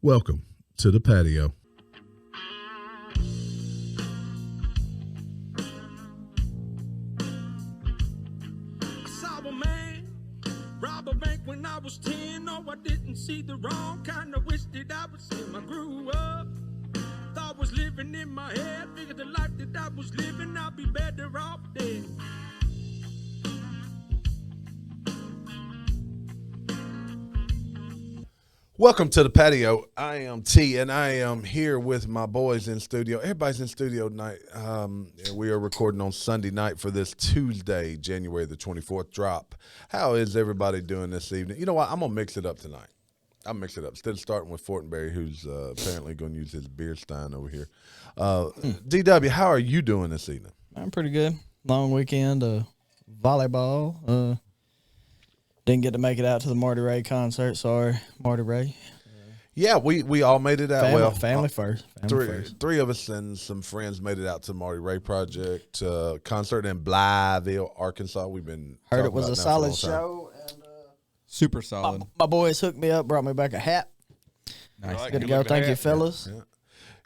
Welcome to the Patio. I saw a man rob a bank when I was 10. No, I didn't see the wrong kind. I wish that I was him. I grew up, thought was living in my head. Figured the life that I was living, I'd be better off dead. Welcome to the Patio. I am T, and I am here with my boys in studio. Everybody's in studio tonight. We are recording on Sunday night for this Tuesday, January the 24th drop. How is everybody doing this evening? You know what? I'm going to mix it up tonight. I'll mix it up. Instead of starting with Fortenberry, who's apparently going to use his beer stein over here. DW, how are you doing this evening? I'm pretty good. Long weekend, volleyball. Didn't get to make it out to the Marty Ray concert. Sorry, Marty Ray. Yeah, we all made it out. Family first. Three of us and some friends made it out to Marty Ray Project concert in Blytheville, Arkansas. We've been heard it was a solid show. And, super solid. My boys hooked me up, brought me back a hat. Nice. Good to go. Thank you, fellas. Yeah.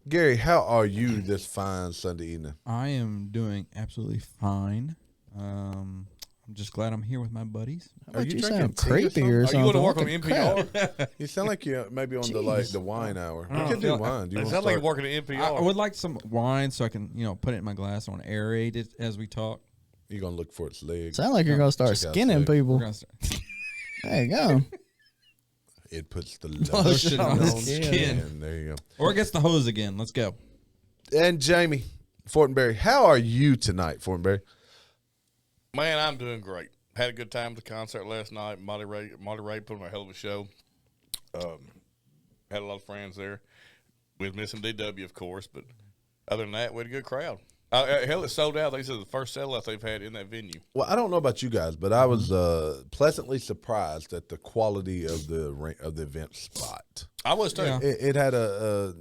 Gary, how are you this fine Sunday evening? I am doing absolutely fine. I'm just glad I'm here with my buddies. Are you sound creepy or something? Are you going to work on NPR? You sound like you're maybe on the wine hour. You can do wine. It sounds like you're working at NPR. I would like some wine so I can, put it in my glass. I want to aerate it as we talk. You're going to look for its legs. Sound like you're going to start skinning people. There you go. It puts the lotion on the skin. There you go. Or it gets the hose again. Let's go. And Jamie Fortenberry, how are you tonight, Fortenberry? Man, I'm doing great. Had a good time at the concert last night. Marty Ray put on a hell of a show. Had a lot of friends there. We was missing DW, of course, but other than that, we had a good crowd. Hell, it sold out. They said the first sellout they've had in that venue. Well, I don't know about you guys, but I was pleasantly surprised at the quality of the event spot. I was too. Yeah. It had a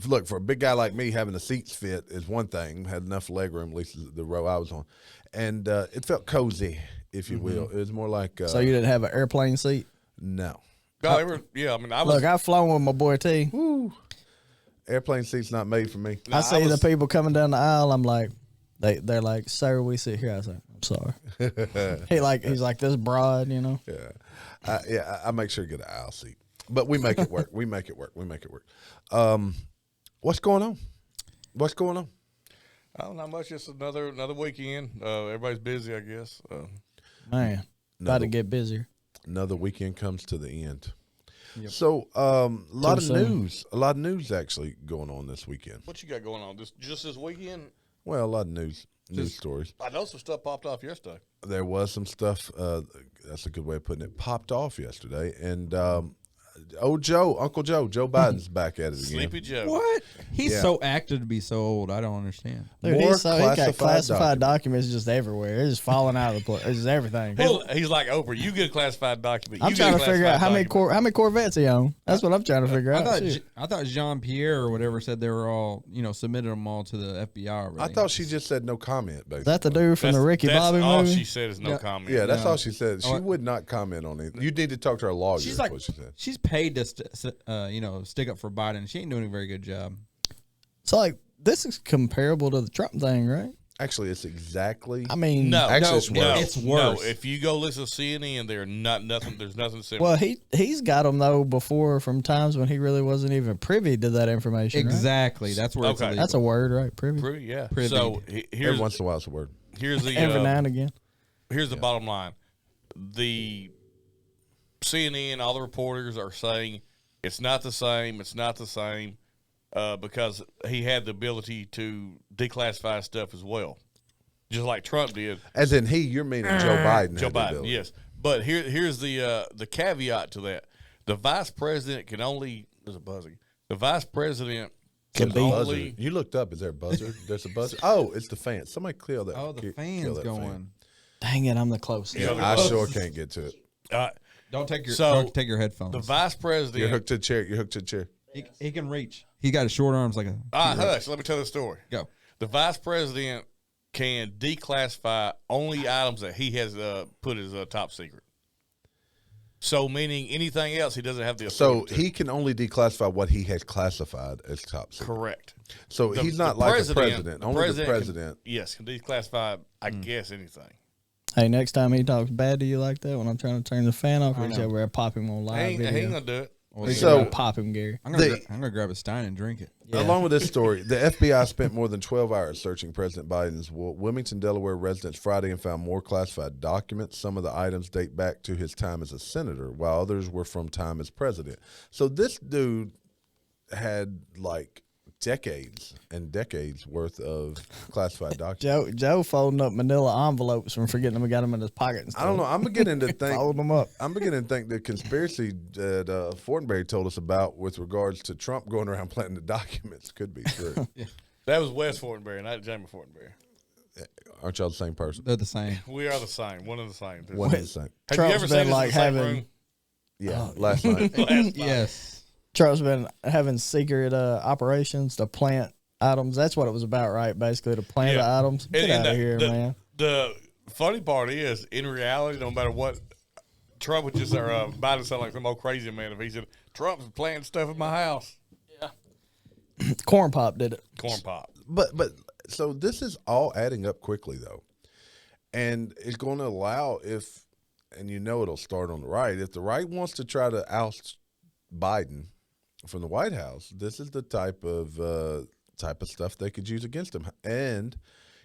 look, for a big guy like me, having the seats fit is one thing. Had enough leg room, at least the row I was on, and it felt cozy, if you will. It was more like So you didn't have an airplane seat? No. I've flown with my boy T. Woo. Airplane seat's not made for me. I see the people coming down the aisle. I'm like, they're like, "Sir, we sit here." I was like, "I'm sorry." He's like this broad, Yeah, I make sure to get an aisle seat, but we make it work. We make it work. What's going on? Oh, not much. Just another weekend. Everybody's busy, I guess. Man, about to get busier. Another weekend comes to the end. Yep. So, a lot of news actually going on this weekend. What you got going on? Just this weekend? Well, a lot of news stories. I know some stuff popped off yesterday. There was some stuff. That's a good way of putting it. Popped off yesterday, and Uncle Joe Biden's back at it again. Sleepy Joe. What? He's so active to be so old. I don't understand. Dude, he got classified documents just everywhere. It's just falling out of the place. It's just everything. He's like Oprah. You get a classified document. I'm trying to figure out how many Corvettes he own. That's what I'm trying to figure out. I thought Jean Pierre or whatever said they were all, submitted them all to the FBI already. I thought she just said no comment. Basically. Is that the dude from the Ricky Bobby movie? All she said is no comment. Yeah, that's all she said. She would not comment on it. You need to talk to her lawyer. She's like, what she said. She's paid to stick up for Biden. She ain't doing a very good job. So this is comparable to the Trump thing, right? Actually, it's exactly. I mean, no, actually, it's worse. No, if you go listen to CNN, there's nothing similar. Well, he's got them though before from times when he really wasn't even privy to that information. Exactly, right? that's where it's illegal. That's a word, right? Privy. Yeah. Privy. So every once in a while, it's a word. Here's the every now and again. Here's the bottom line: the CNN, all the reporters are saying it's not the same. It's not the same. Because he had the ability to declassify stuff as well, just like Trump did. As in you're meaning Joe Biden. Joe Biden, yes. But here's the caveat to that: the vice president can only. There's a buzzing. The vice president can only. You looked up. Is there a buzzer? There's a buzzer. Oh, it's the fan. Somebody clear that. Oh, the fan's going. Fan. Dang it! I'm the closest. Yeah, I sure can't get to it. Don't take your headphones. The vice president. You're hooked to the chair. He can reach. He got his short arms like a. Hush. Let me tell the story. Go. The vice president can declassify only items that he has put as top secret. So, meaning anything else, he doesn't have the So authority. he can only declassify what he has classified as top secret. Correct. So he's not like a president. Only the president. Yes, can declassify, I guess, anything. Hey, next time he talks bad to you like that, when I'm trying to turn the fan off, he's over there pop him on live He video. ain't going to do it. So pop him, Gary. I'm gonna grab a stein and drink it. Yeah. along with this story, the FBI spent more than 12 hours searching President Biden's Wilmington, Delaware residence Friday and found more classified documents. Some of the items date back to his time as a senator, while others were from time as president. So this dude had like decades and decades worth of classified documents. Joe folding up manila envelopes from forgetting him and got them in his pocket and stuff. I don't know. I'm beginning to think. Fold them up. I'm beginning to think the conspiracy that Fortenberry told us about with regards to Trump going around planting the documents could be true. That was Wes Fortenberry, not Jamie Fortenberry. Aren't y'all the same person? They're the same. We are the same. One of the same. One and the same. Have Trump's you ever been seen us like in the same having- room? Yeah, last night. Yes. Trump's been having secret operations to plant items. That's what it was about, right? Basically, to plant the items. Get out of here, man. The funny part is, in reality, no matter what, Trump would just, or Biden sound like some old crazy man if he said, Trump's planting stuff in my house. Corn Pop did it. Corn pop. But so this is all adding up quickly though, and it's going to allow and you know it'll start on the right. If the right wants to try to oust Biden from the White House, this is the type of stuff they could use against him. And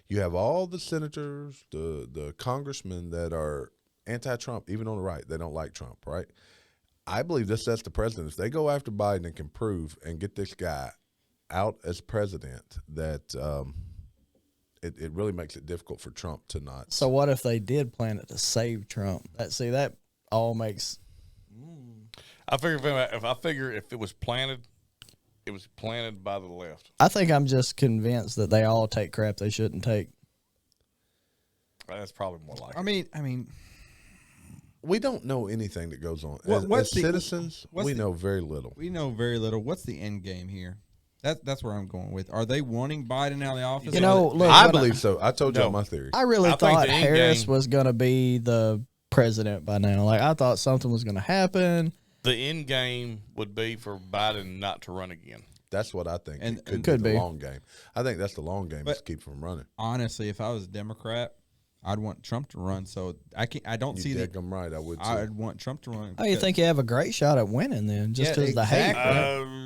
you have all the senators, the congressmen that are anti-Trump, even on the right. They don't like Trump, right? I believe this sets the precedent. If they go after Biden and can prove and get this guy out as president, that it really makes it difficult for Trump to not. So what if they did plan it to save Trump? That all makes. I figure if it was planted by the left. I think I'm just convinced that they all take crap they shouldn't take. That's probably more likely. I mean, We don't know anything that goes on. What's As the- citizens, what's we the- know very little. we know very little. What's the end game here? That's where I'm going with. Are they wanting Biden out of the office? You know, look, I when believe so. I told you No. my theory. I really I think thought the end Harris game- was going to be the president by now. Like, I thought something was going to happen. The end game would be for Biden not to run again. That's what I think. And- It could, and- Could be be. the long game. I think that's the long game, is But- to keep from running. Honestly, if I was a Democrat, I'd want Trump to run. So I don't You see dig them right. I would. Too. I'd want Trump to run. Oh, you think you have a great shot at winning then, just Yeah, because the hate? exactly.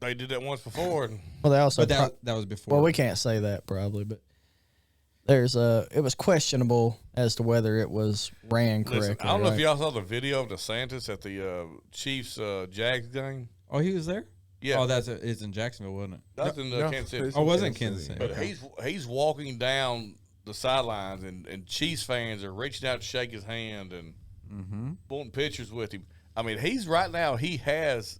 They did that once before. Well, they also. But that was before. well, we can't say that probably, but it was questionable as to whether it was ran Listen, correctly. I don't know if right? y'all saw the video of DeSantis at the Chiefs Jags game. Oh, he was there. Yeah. Oh, it's in Jacksonville, wasn't it? That's in No, Kansas City. it's Oh, in was it in Kansas City? But Okay. he's walking down the sidelines, and Chiefs fans are reaching out to shake his hand and wanting pictures with him. I mean, he has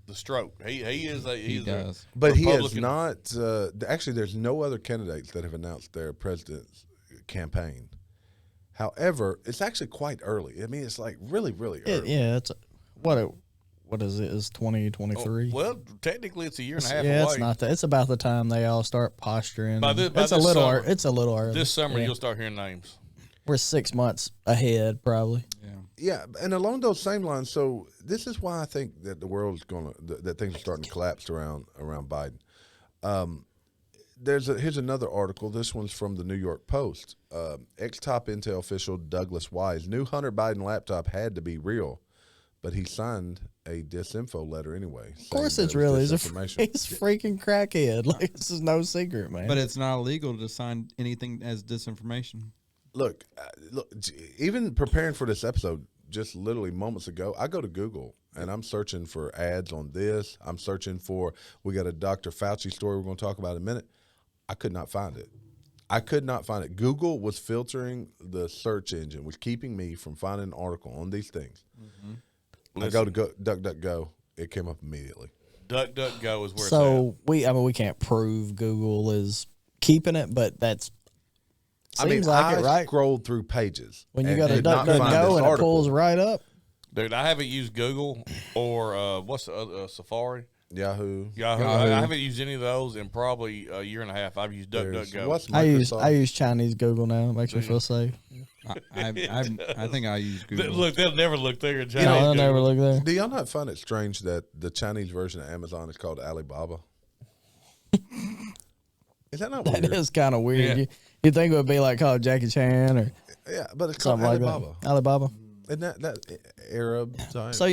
the stroke. He does. But he has Republican. not. Actually, there's no other candidates that have announced their president's campaign. However, it's actually quite early. I mean, it's like really, really early. Yeah, it's what is it? Is 2023? Well, technically, it's a year and a half yeah, away. it's not that. It's about the time they all start posturing. By and this- by it's a this little. summer. It's a little early. This summer, Yeah. you'll start hearing names. We're 6 months ahead, probably. Yeah. Yeah, and along those same lines, so this is why I think that the world is that things are starting to collapse around Biden. Here's another article. This one's from the New York Post. Ex-top Intel official Douglas Wise knew Hunter Biden laptop had to be real, but he signed a disinfo letter anyway. Of course, it's real. He's a freaking crackhead. Like, this is no secret, man. But it's not illegal to sign anything as disinformation. Look, even preparing for this episode, just literally moments ago, I go to Google and I'm searching for ads on this. I'm searching for, we got a Dr. Fauci story we're going to talk about in a minute. I could not find it. Google was filtering the search engine, was keeping me from finding an article on these things. I go to DuckDuckGo, it came up immediately. DuckDuckGo is where so we can't prove Google is keeping it, but that's seems like I it, right? scrolled through pages. When you and go to did not find this DuckDuckGo and it article. pulls right up. Dude, I haven't used Google or what's the other, Safari. Yahoo. Yahoo. Yahoo. I haven't used any of those in probably a year and a half. I've used DuckDuckGo. What's I Microsoft? use Chinese Google now. It makes me feel safe. I think I use Google. Look, they'll never look there. No, I'll never look there. Do y'all not find it strange that the Chinese version of Amazon is called Alibaba? Is that not weird? That is kind of weird. Yeah. You think it would be like called Jackie Chan or Yeah, but it's called something like Alibaba. that. Alibaba. Isn't that Arab type? So I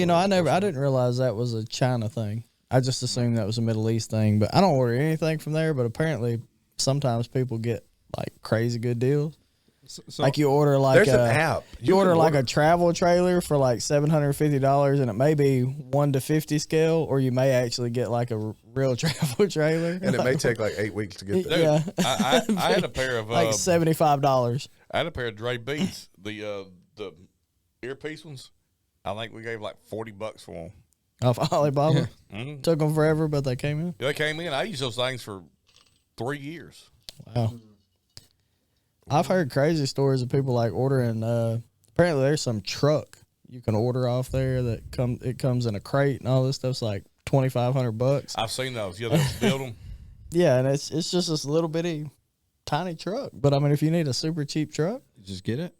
didn't realize that was a China thing. I just assumed that was a Middle East thing. But I don't order anything from there. But apparently, sometimes people get like crazy good deals. So Like you order like There's an app. You order can like a travel trailer for like $750, and it may be 1 to 50 scale, or you may actually get like a real travel trailer. and it may take like 8 weeks to get there. Yeah, I had a pair of like $75 I had a pair of Dre Beats, the earpiece ones. I think we gave like $40 for them. off Alibaba. Mm-hmm. Took them forever, but they came in. They came in. I used those things for 3 years. Wow. I've heard crazy stories of people like ordering. Apparently, there's some truck you can order off there that it comes in a crate and all this stuff's like $2,500. I've seen those. Yeah, they build them. Yeah, and it's just this little bitty tiny truck. But I mean, if you need a super cheap truck, just get it,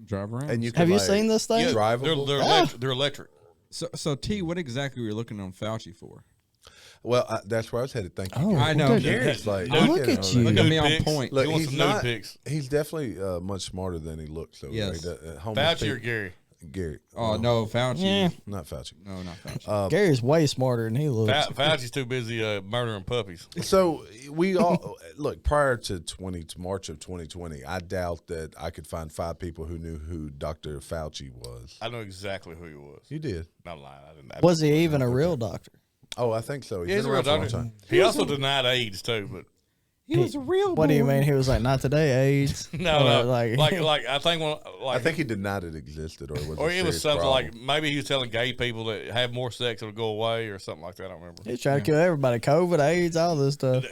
drive around. And you can have you like, seen this thing? Yeah, Drivable? they're electric. So T, what exactly were you looking on Fauci for? Well, that's where I was headed. Thank you. Oh, I know. look at- Gary's like, Look at you. Look at me Nude on pics. point. Look, He wants he's some nude not. pics. He's definitely much smarter than he looks. So Yes. Fauci or Gary? Gary? Oh no, Fauci. Yeah. Not Fauci. No, not Fauci. Gary's way smarter than he looks. Fauci's too busy murdering puppies. So we all look prior to March of 2020. I doubt that I could find 5 people who knew who Dr. Fauci was. I know exactly who he was. You did? Not lying. I didn't. Was he even a real doctor? Oh, I think so. Yeah, he's been a real around for a long doctor. time. He also denied AIDS too, but He was a real. What do you boy. mean? He was like, not today, AIDS. no, Or no. like, Like I think when I think he denied it existed, or was or a it was serious something problem. like maybe he was telling gay people that have more sex it'll go away or something like that. I don't remember. he's trying to kill everybody. COVID, AIDS, all this stuff.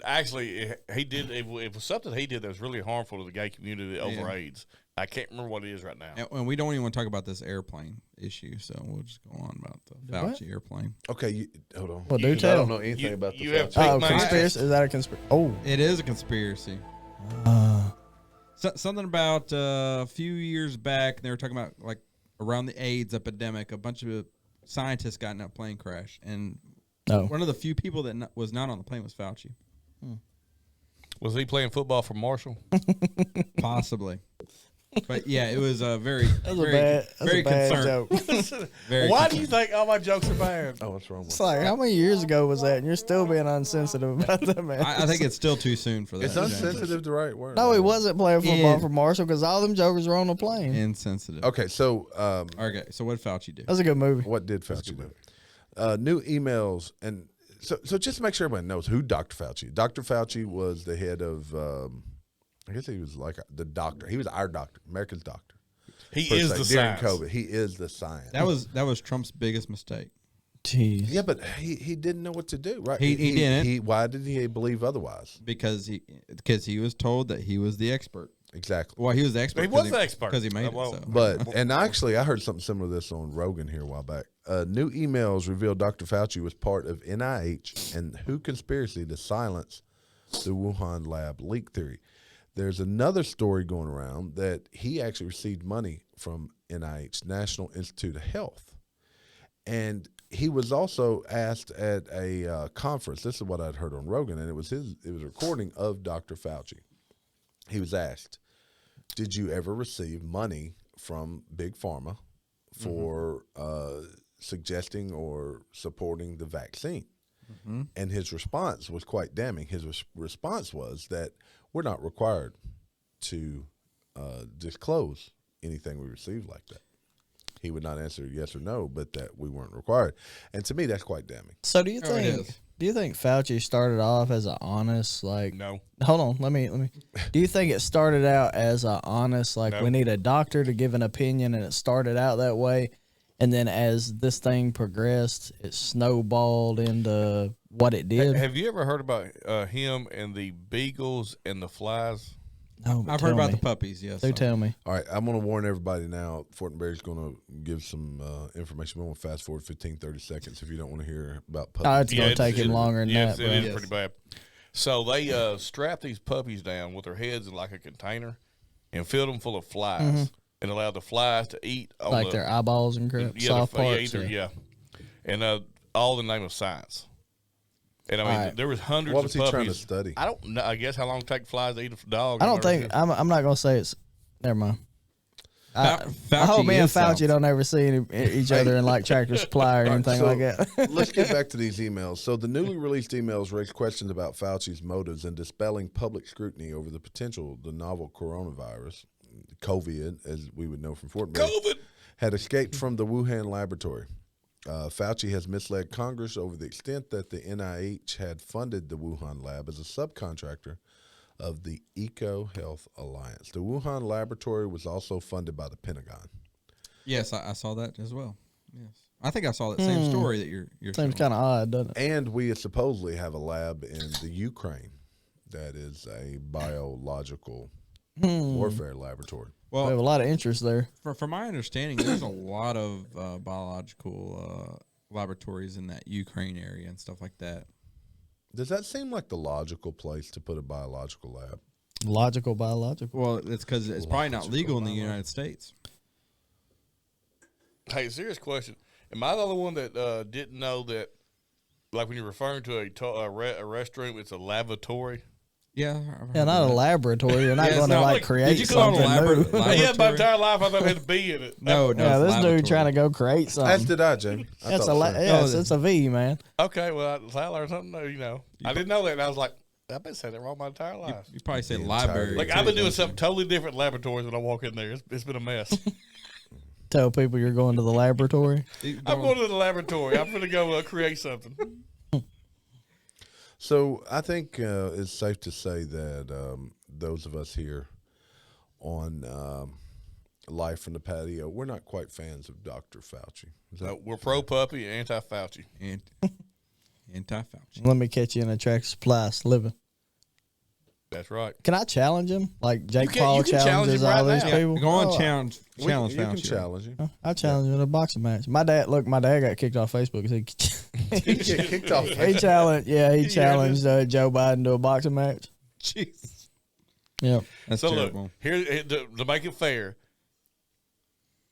Actually, he did. It was something he did that was really harmful to the gay community over AIDS. I can't remember what it is right now. And we don't even want to talk about this airplane issue, so we'll just go on about the Fauci airplane. Okay, hold on. Well, do I tell. don't know anything about the you have Fauci. Oh, Mate, conspiracy? Is that a conspiracy? Oh, It is a conspiracy. Something about a few years back, they were talking about like around the AIDS epidemic. A bunch of scientists got in a plane crash, and no. one of the few people that was not on the plane was Fauci. Was he playing football for Marshall? Possibly. But yeah, it was a very, That's very, a very bad concerned. joke. Very Why do concerned. you think all my jokes are bad? Oh, what's wrong with It's like, how many years ago was that? And you're still being unsensitive about that, man. I think it's still too soon for that. It's James. unsensitive, the right word. No, he wasn't playing football Yeah. for Marshall because all them jokers were on the plane. Insensitive. Okay, so Okay, so what did Fauci do? That was a good movie. what did Fauci do? New emails, and so just to make sure everybody knows who Dr. Fauci. Dr. Fauci was the head of, I guess he was like the doctor. He was our doctor, America's doctor. He per is se. the During science. COVID. He is the science. That was Trump's biggest mistake. Jeez. Yeah, but he didn't know what to do, right? He didn't. Why did he believe otherwise? Because he was told that he was the expert. Exactly. Well, he was the expert. He was the expert. because he made it. Well, So. But and actually, I heard something similar to this on Rogan here a while back. New emails revealed Dr. Fauci was part of NIH and WHO conspiracy to silence the Wuhan lab leak theory. There's another story going around that he actually received money from NIH, National Institute of Health, and he was also asked at a conference. This is what I'd heard on Rogan, and it was a recording of Dr. Fauci. He was asked, "Did you ever receive money from Big Pharma for suggesting or supporting the vaccine?" And his response was quite damning. His response was that we're not required to disclose anything we received like that. He would not answer yes or no, but that we weren't required. And to me, that's quite damning. So do you Oh, it think? is. Do you think Fauci started off as an honest, like? No. Hold on, let me. Do you think it started out as a honest, like No. we need a doctor to give an opinion, and it started out that way, and then as this thing progressed, it snowballed into what it did? Have you ever heard about him and the beagles and the flies? No, but I've heard tell about me. the puppies. Yes. Do tell me. All right, I'm going to warn everybody now. Fortenberry's going to give some information. We're going to fast forward 15, 30 seconds if you don't want to hear about puppies. Oh, it's going to take him longer than yes, that, it bro. is pretty bad. So they strap these puppies down with their heads in like a container and fill them full of flies and allow the flies to eat on Like their eyeballs and crap, soft parts. And all in the name of science. And I mean, Right. there was hundreds What was of he puppies. trying to study? I don't know. I guess how long it take flies to eat a dog. I don't think I'm not gonna say it's. Never mind. I Fauci hope me and is Fauci something. don't ever see each other in like Tractor Supply or anything So, like that. let's get back to these emails. So the newly released emails raise questions about Fauci's motives in dispelling public scrutiny over the potential the novel coronavirus, COVID, as we would know from Fortenberry, had escaped from the Wuhan laboratory. Fauci has misled Congress over the extent that the NIH had funded the Wuhan lab as a subcontractor of the Eco Health Alliance. The Wuhan laboratory was also funded by the Pentagon. Yes, I saw that as well. Yes, I think I saw that same story that you're. Seems showing. kind of odd, doesn't it? And we supposedly have a lab in the Ukraine that is a biological warfare laboratory. We have a Well, lot of interest there. from my understanding, there's a lot of biological laboratories in that Ukraine area and stuff like that. Does that seem like the logical place to put a biological lab? Logical, biological. Well, it's because it's probably not legal in the United States. Hey, serious question. Am I the only one that didn't know that, like when you're referring to a restroom, it's a lavatory? Yeah, Yeah, not a laboratory. You're not Yeah, it's going to not like like- create did you call it a something new. laboratory? Yeah, my entire life I thought it had to be in it. No, Yeah, it's this laboratory. dude trying to go create As something. did I, Jamie. I That's thought a so. yes, it's a V, man. Okay, well, I learned something new, I didn't know that, and I was like, I've been saying that wrong my entire life. You probably say The library. entire- Like, too, I've been doing don't something totally different in laboratories when I walk in there. It's been a mess. Tell people you're going to the laboratory. you? I'm going to the laboratory. I'm going to go create something. So I think it's safe to say that those of us here on Live from the Patio, we're not quite fans of Dr. Fauci. Is that- We're pro-puppy and anti-Fauci. Anti-Fauci. Let me catch you in a Tractor Supply living. That's right. Can I challenge him? Like Jake can- Paul you can challenge challenges him all right these now. people. Go on, Oh, challenge you Fauci. can challenge him. I challenge him in a boxing match. My dad got kicked off Facebook. He get kicked off. He challenged Joe Biden to a boxing match. Jeez. Yep. That's So terrible. look, here to make it fair,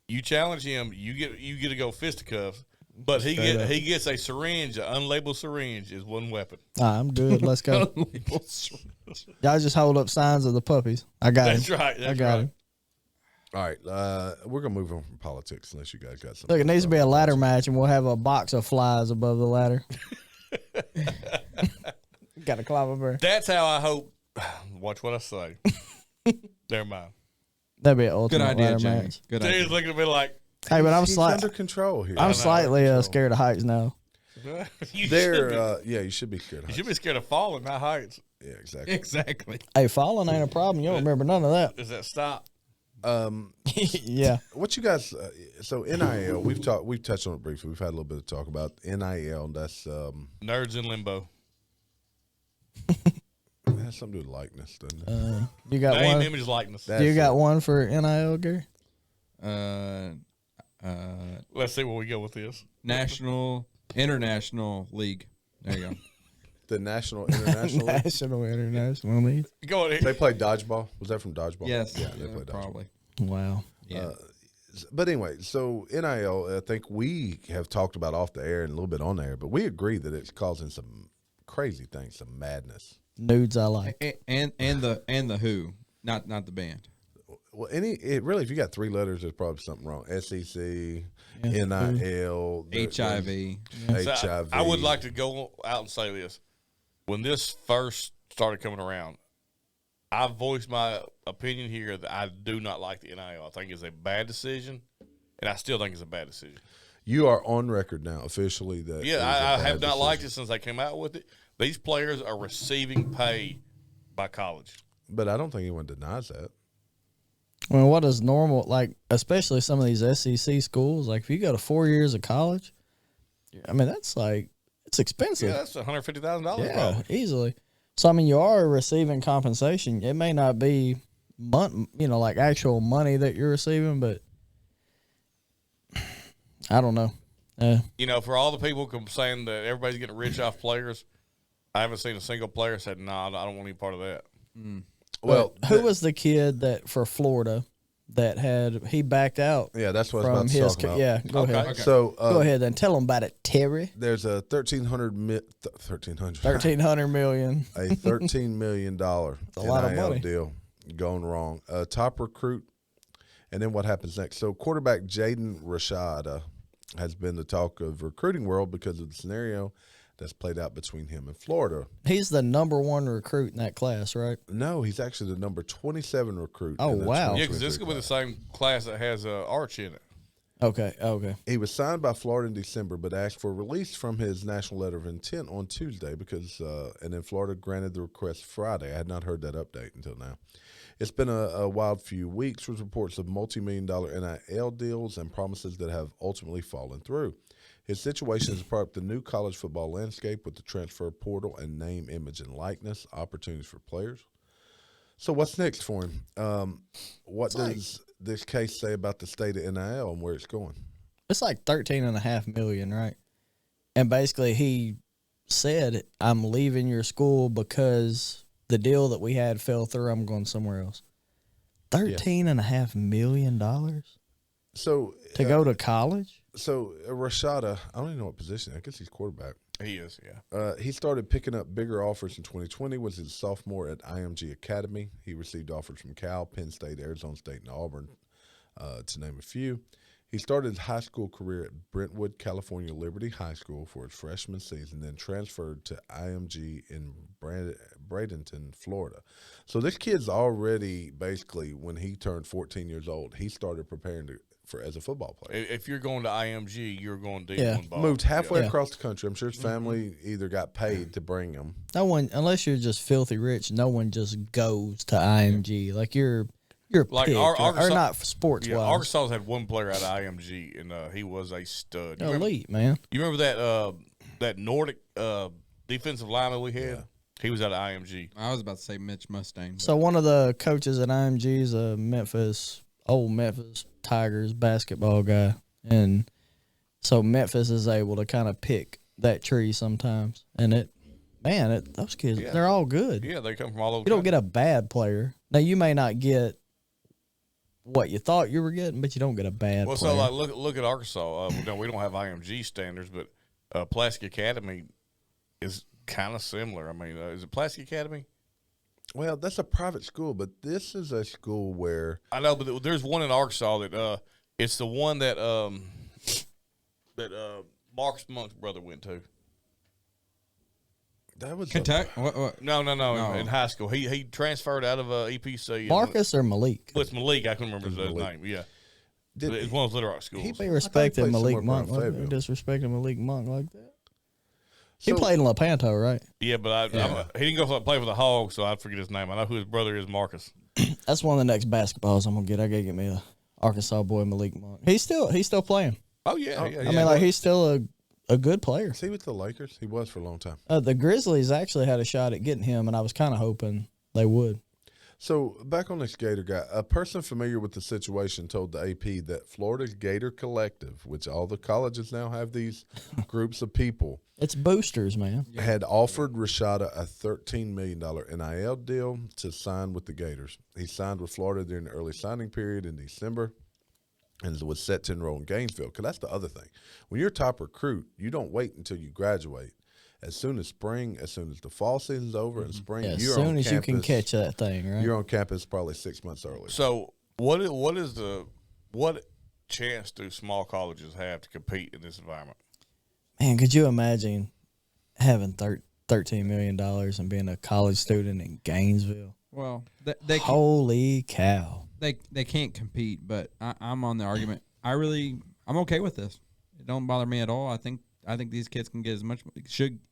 you challenge him, you get to go fisticuffs, but he gets a syringe, an unlabeled syringe is one weapon. I'm good. Let's go. Y'all just hold up signs of the puppies. I got That's him. right. I That's got right. him. All right, we're gonna move on from politics unless you guys got something. Look, it needs to be a else. ladder match, and we'll have a box of flies above the ladder. Got to climb up there. That's how I hope. Watch what I say. Never mind. That'd be an Good ultimate idea, ladder Jamie. match. Good Dude's idea. looking at me like, Hey, but I'm He's slightly, under control here. I'm slightly scared of heights now. you They're should be. yeah, you should be scared. You should be scared of falling, not heights. Yeah, exactly. Exactly. Hey, falling ain't a problem. You don't remember none of that. Is that stop? Yeah. What you guys? So NIL, we've touched on it briefly. We've had a little bit of talk about NIL. That's Nerds in limbo. it has something to do with likeness, doesn't it? You got Name, one. image, likeness. Do you got one for NIL, Gary? Let's see where we go with this. International League. There you go. The National International League? National International League. Go on. They play dodgeball. Was that from dodgeball? Yes. Yeah, they play dodgeball. Probably. Wow. Yeah. But anyway, so NIL, I think we have talked about off the air and a little bit on the air, but we agree that it's causing some crazy things, some madness. Nudes I like. and the Who, not the band. Well, really, if you got three letters, there's probably something wrong. SEC, NIL, HIV. So HIV. I would like to go out and say this. When this first started coming around, I voiced my opinion here that I do not like the NIL. I think it's a bad decision, and I still think it's a bad decision. You are on record now, officially. That Yeah, I have not liked it since they came out with it. These players are receiving pay by college. But I don't think anyone denies that. Well, what is normal, like, especially some of these SEC schools, like, if you go to 4 years of college, I mean, that's like, it's expensive. Yeah, that's $150,000 Yeah, probably. easily. So, I mean, you are receiving compensation. It may not be like actual money that you're receiving, but I don't know. For all the people saying that everybody's getting rich off players, I haven't seen a single player said, "No, I don't want any part of that." Well, who was the kid that for Florida that he backed out? Yeah, that's what I was about to talk about. Yeah, go ahead. Okay. So Go ahead then. Tell them about it, Terry. there's a $1,300 million a $13 million a lot of NIL money. deal going wrong. Top recruit, and then what happens next? So quarterback Jaden Rashada has been the talk of recruiting world because of the scenario that's played out between him and Florida. He's the #1 recruit in that class, right? No, he's actually the number 27 recruit. Oh, in the wow. Yeah, because 2023 this could be the class. same class that has Arch in it. Okay. He was signed by Florida in December, but asked for release from his national letter of intent on Tuesday because, and then Florida granted the request Friday. I had not heard that update until now. It's been a wild few weeks with reports of multi-million-dollar NIL deals and promises that have ultimately fallen through. His situation is part of the new college football landscape with the transfer portal and name, image, and likeness opportunities for players. So what's next for him? What does this case say about the state of NIL and where it's going? It's like $13.5 million, right? And basically, he said, "I'm leaving your school because the deal that we had fell through. I'm going somewhere else." $13.5 million So to go to college. So Rashada, I don't even know what position. I guess he's quarterback. He is, yeah. He started picking up bigger offers in 2020. Was his sophomore at IMG Academy. He received offers from Cal, Penn State, Arizona State, and Auburn, to name a few. He started his high school career at Brentwood, California Liberty High School for his freshman season, then transferred to IMG in Bradenton, Florida. So this kid's already basically, when he turned 14 years old, he started preparing as a football player. If you're going to IMG, you're going to Yeah. D1 ball. Moved halfway Yeah. across the country. I'm sure his family either got paid to bring him. No one, unless you're just filthy rich, no one just goes to IMG. Like you're Like picked, or Arkansas- not sports Yeah, wise. Arkansas had one player out of IMG, and he was a stud. You remember, Elite, man. you remember that Nordic defensive lineman we had? Yeah. He was out of IMG. I was about to say Mitch Mustang. So one of the coaches at IMG is a old Memphis Tigers basketball guy, and so Memphis is able to kind of pick that tree sometimes. And those kids, they're all good. Yeah, they come from all over. You don't get a bad player. Now you may not get what you thought you were getting, but you don't get a bad player. So like look at Arkansas. We don't have IMG standards, but Pulaski Academy is kind of similar. I mean, is it Pulaski Academy? Well, that's a private school, but this is a school where I know, but there's one in Arkansas that it's the one that Marcus Monk's brother went to. that was Kentucky. What? No. In high school, he transferred out of EPC. Marcus or Malik? Well, it's Malik. I couldn't remember his Malik. name. Yeah, Did, it's one of those Little Rock schools. He be played respecting Malik somewhere Monk. around Like Fayetteville. disrespecting Malik Monk like that. He So- played in Lepanto, right? Yeah, but he didn't go play for the Hogs, so I forget his name. I know who his brother is, Marcus. That's one of the next basketballs I'm gonna get. I gotta get me a Arkansas boy, Malik Monk. He's still playing. Oh yeah, I mean, like he's still a good player. is he with the Lakers? He was for a long time. The Grizzlies actually had a shot at getting him, and I was kind of hoping they would. So back on this Gator guy, a person familiar with the situation told the AP that Florida's Gator Collective, which all the colleges now have these groups of people, It's boosters, man. had offered Rashada a $13 million NIL deal to sign with the Gators. He signed with Florida during the early signing period in December and was set to enroll in Gainesville. Because that's the other thing. When you're a top recruit, you don't wait until you graduate. As soon as spring, as soon as the fall season's over in spring, Yeah, as you're soon on as campus, you can catch that thing, right? You're on campus probably 6 months early. So what chance do small colleges have to compete in this environment? Man, could you imagine having $13 million and being a college student in Gainesville? Well, Holy cow. they can't compete, but I'm on the argument. I'm okay with this. It don't bother me at all. I think these kids can get as much.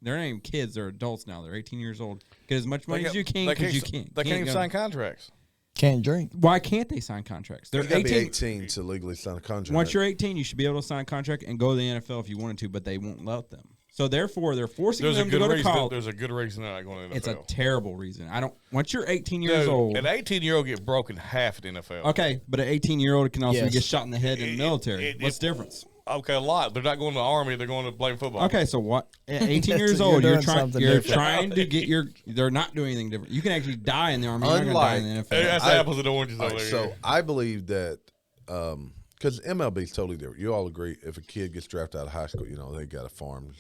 They're not even kids; they're adults now. They're 18 years old. Get as much money as you can because you can't. They can't even sign contracts. Can't drink. Why can't they sign contracts? They're You gotta 18. be 18 to legally sign a contract. Once you're 18, you should be able to sign a contract and go to the NFL if you wanted to, but they won't let them. So therefore, they're forcing There's a them to good go to reason. college. There's a good reason they're not going to the It's a NFL. terrible reason. Once you're 18 years old. An 18-year-old get broken half at the NFL. Okay, but an 18-year-old can also Yes. get shot in the head in the military. What's the difference? Okay, a lot. They're not going to the Army. They're going to play football. Okay, so what? At 18 You're years old, doing you're something you're different. trying to get your. They're not doing anything different. You can actually die in the Army. You're not gonna die in the NFL. That's apples and oranges All over right, there. so I believe that because MLB is totally different. You all agree if a kid gets drafted out of high school, they got a farm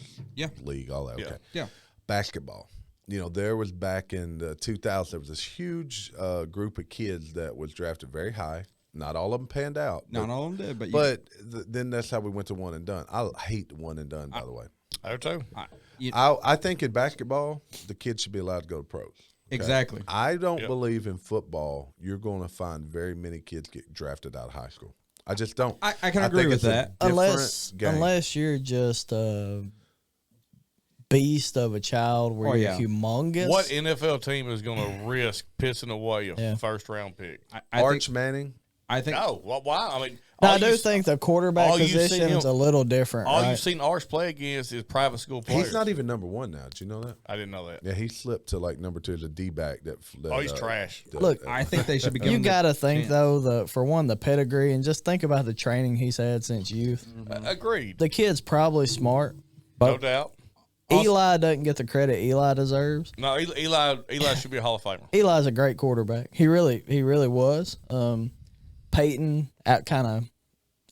league, all that. Yeah. Okay. Yeah. Basketball. There was back in the 2000s, there was this huge group of kids that was drafted very high. Not all of them panned out. Not all of them did, but Then that's how we went to one and done. I hate the one and done, by the way. I do too. I think in basketball, the kids should be allowed to go to pros. Okay? Exactly. I don't believe in football you're going to find very many kids get drafted out of high school. I just don't. I can agree think with it's a that. different game. Unless you're just a beast of a child where you're humongous. What NFL team is going to risk pissing away a first-round pick? Arch Manning. I think. No. Why? I mean, Now, I do think the quarterback all you've seen position is him- a little different. all right? you've seen Arch play against is private school players. He's not even number one now. Did you know that? I didn't know that. Yeah, he slipped to like number two as a D-back. That He's trash. Look, I think they should be. You given got to the think chance. though, for one, the pedigree, and just think about the training he's had since youth. Agreed. The kid's probably smart, No but doubt. Eli doesn't get the credit Eli deserves. No, Eli should be a Hall of Famer. Eli's a great quarterback. He really was. Peyton kind of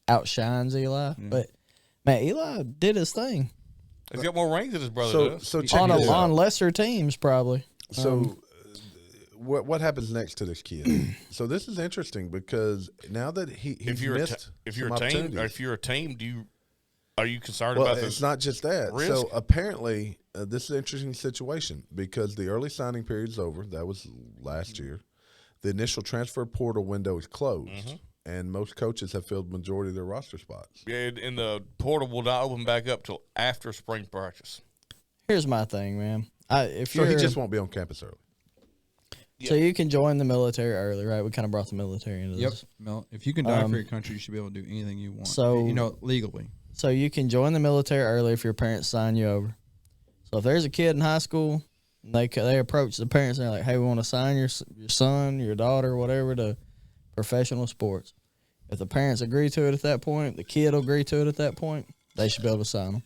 outshines Eli, but man, Eli did his thing He's got more rings than his brother does. So check on this out. on lesser teams probably. So, what happens next to this kid? So this is interesting because now that he's if you're missed a some team, opportunities. are you concerned Well, about this? it's not just that. risk? So apparently, this is an interesting situation because the early signing period is over. That was last year. The initial transfer portal window is closed, and most coaches have filled the majority of their roster spots. Yeah, and the portal will not open back up till after spring practice. Here's my thing, man. If So you're he just won't be on campus early. so you can join the military early, right? We kind of brought the military into Yep. this. Mel, if you can die for your country, you should be able to do anything you want. So- legally. So you can join the military early if your parents sign you over. So if there's a kid in high school, and they approach the parents and they're like, "Hey, we want to sign your son, your daughter, whatever, to professional sports." If the parents agree to it at that point, the kid will agree to it at that point. They should be able to sign them.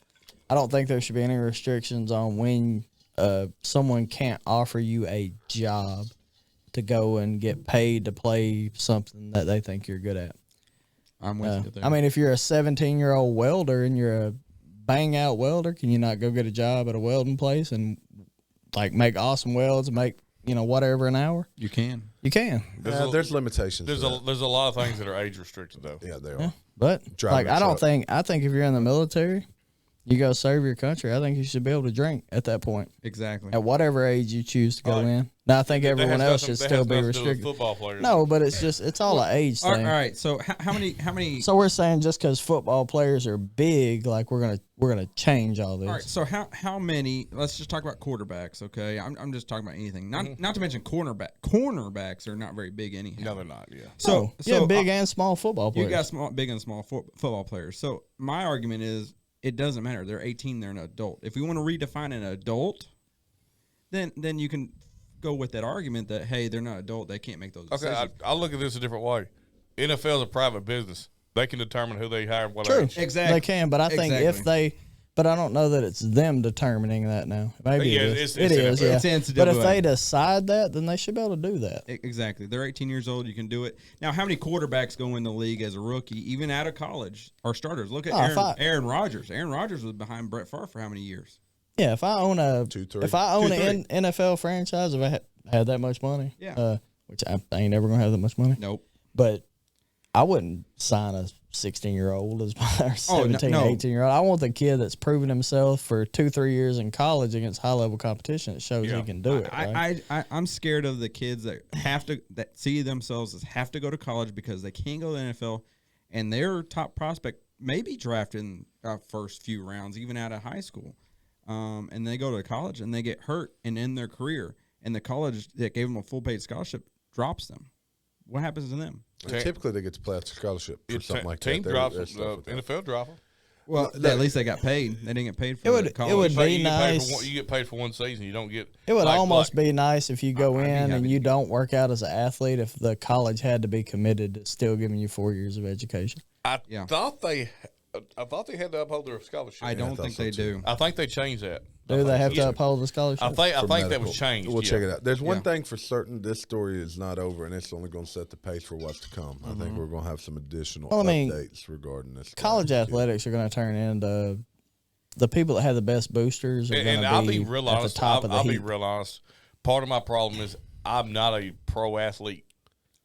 I don't think there should be any restrictions on when someone can't offer you a job to go and get paid to play something that they think you're good at. I'm with you there. I mean, if you're a 17-year-old welder and you're a bang-out welder, can you not go get a job at a welding place and like make awesome welds and make whatever an hour? you can. You can, There's limitations. There's to a that. there's a lot of things that are age restricted though. Yeah, they are. but Driving like a I truck. think if you're in the military, you go serve your country. I think you should be able to drink at that point, Exactly. at whatever age you choose to go All right. in. Now I think That everyone has else nothing- should that still has be nothing to do with restricted. Football players. No, but it's all an age all thing. right. So how many? So we're saying just because football players are big, like we're gonna change all this. All right. So how many? Let's just talk about quarterbacks. Okay. I'm just talking about anything. Not to mention cornerback. Cornerbacks are not very big anyhow. No, they're not. Yeah. So big and small football players. You got big and small football players. So my argument is it doesn't matter. They're 18. They're an adult. If we want to redefine an adult, then you can go with that argument that hey, they're not adult. They can't make those Okay, decisions. I'll look at this a different way. NFL is a private business. They can determine who they hire, what True. age. Exactly. They can, but I think if Exactly. they, but I don't know that it's them determining that now. Maybe Yeah, it it's is. It is, NFL. yeah. It's NCAA. But if they decide that, then they should be able to do that. Exactly. They're 18 years old. You can do it. Now, how many quarterbacks go in the league as a rookie, even out of college, are starters? Look at Aaron Rodgers. Aaron Rodgers was behind Brett Favre for how many years? Yeah, if I own a 2-3. if I own 2-3. an NFL franchise, if I had that much money, Yeah. which I ain't never gonna have that much money, Nope. but I wouldn't sign a 16-year-old as my or Oh, 17, no. 18-year-old. I want the kid that's proven himself for 2-3 years in college against high-level competition that shows he can do it. Right? I'm scared of the kids that see themselves as have to go to college because they can't go to the NFL, and their top prospect may be drafted in first few rounds, even out of high school. And they go to college and they get hurt and end their career, and the college that gave them a full paid scholarship drops them. What happens to them? And typically, they get to play out the scholarship for something like team that. drops There's them. stuff with that. NFL drop them. Well, at least they got paid. They didn't get paid for It would So be you get paid nice. for you get paid for one season. You don't get. It would like, almost be nice if you go I'd be in and happy you to. don't work out as an athlete if the college had to be committed to still giving you 4 years of education. I Yeah. thought they had to uphold their scholarship. I don't thought think so they too. do. I think they changed that. Do they have to Yeah. uphold the scholarship? I think for that medical. was changed. We'll yeah. check it out. There's one Yeah. thing for certain. This story is not over, and it's only going to set the pace for what's to come. I think we're going to have some additional Well, I mean, updates regarding this. College athletics are going to turn into the people that have the best boosters are going And to I'll be be real at the honest. top of the I'll be heap. real honest. Part of my problem is I'm not a pro athlete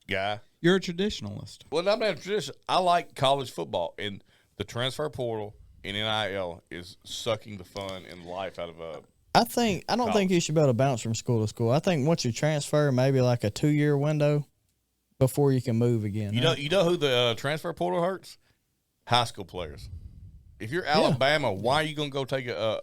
guy. You're a traditionalist. Well, I'm not a tradition. I like college football, and the transfer portal in NIL is sucking the fun and life out of a. I don't think you should be able to bounce from school to school. I think once you transfer, maybe like a 2-year window before you can move again. You know who the transfer portal hurts? High school players. If you're Alabama, why are you going to go take a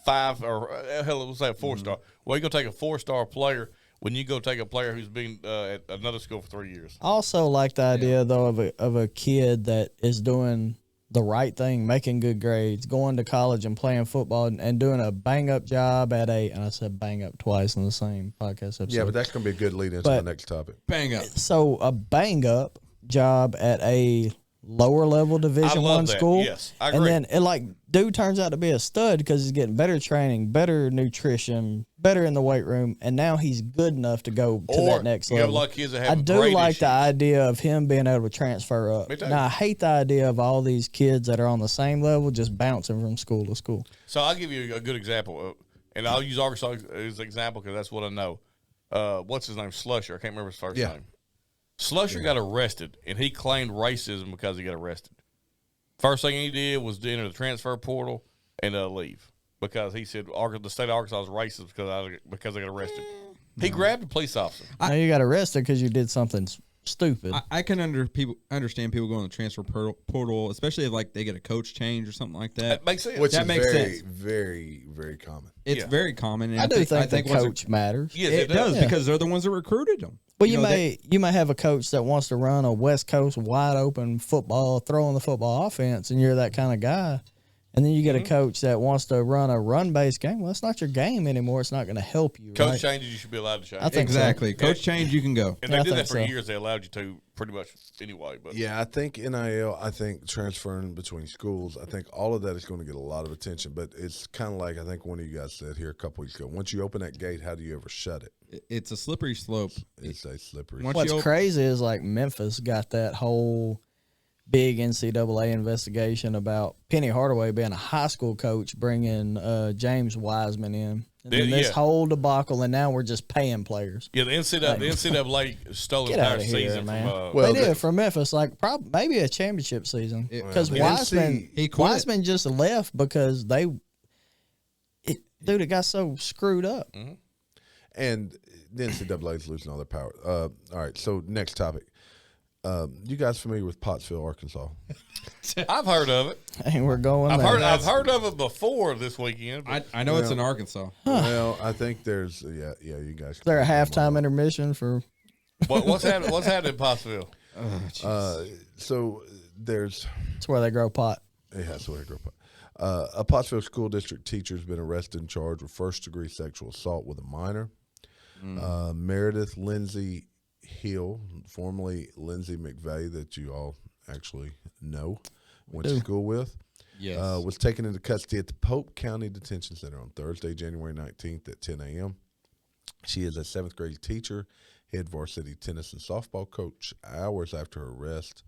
5 or hell, let's say a 4-star? Why are you going to take a 4-star player when you go take a player who's been at another school for 3 years? I also like the idea though of a kid that is doing the right thing, making good grades, going to college and playing football and doing a bang up job and I said bang up twice in the same podcast episode. Yeah, but that's going to be a good lead into the next topic. Bang up. So a bang up job at a lower level Division love One that. school, Yes, I and agree. then it dude turns out to be a stud because he's getting better training, better nutrition, better in the weight room, and now he's good enough to go to that next you have a level. lot of kids that I have do grade like issues. the idea of him being able to transfer up. Me too. Now I hate the idea of all these kids that are on the same level just bouncing from school to school. So I'll give you a good example, and I'll use Arkansas as an example because that's what I know. What's his name? Slusher. I can't remember his first name. Slusher got arrested, and he claimed racism because he got arrested. First thing he did was to enter the transfer portal and leave because he said the state of Arkansas is racist because they got arrested. He grabbed a police officer. Now you got arrested because you did something stupid. I can understand people going to the transfer portal, especially if like they get a coach change or something like that. That makes sense. Which That is makes very, sense. very, very common. It's very common. And I do think the once coach matters. Yes, it does because they're the ones that recruited them. Well, you may have a coach that wants to run a West Coast wide open football, throwing the football offense, and you're that kind of guy. And then you get a coach that wants to run a run based game. Well, it's not your game anymore. It's not going to help you. Coach right? changes, you should be allowed to change. I think so. Exactly. Coach change, you can go. And they I did that think for so. years. They allowed you to pretty much anyway. But Yeah, I think NIL, I think transferring between schools, I think all of that is going to get a lot of attention. But it's kind of like I think one of you guys said here a couple weeks ago. Once you open that gate, how do you ever shut it? It's a slippery slope. It's a slippery. Once What's you crazy is like Memphis got that whole big NCAA investigation about Penny Hardaway being a high school coach, bringing James Wiseman in. And then this whole debacle, and now we're just paying players. yeah, the NCAA stole the Get entire out of here, season man. from. Well, They did from Memphis, like maybe a championship season, because the Wiseman he quit. Wiseman just left because it got so screwed up. And the NCAA is losing all their power. All right, so next topic. You guys familiar with Pottsville, Arkansas? I've heard of it. And we're going there. I've heard of it before this weekend. But I know it's in Arkansas. Well, I think there's you guys. Is there a halftime intermission for? what's happening? What's happening in Pottsville? So there's That's where they grow pot. that's where I grew up. A Pottsville school district teacher has been arrested and charged with first-degree sexual assault with a minor. Meredith Lindsay Hill, formerly Lindsay McVeigh, that you all actually know, went to school with, Yes. was taken into custody at the Pope County Detention Center on Thursday, January 19th at 10 a.m. She is a 7th grade teacher, head varsity tennis and softball coach. Hours after her arrest,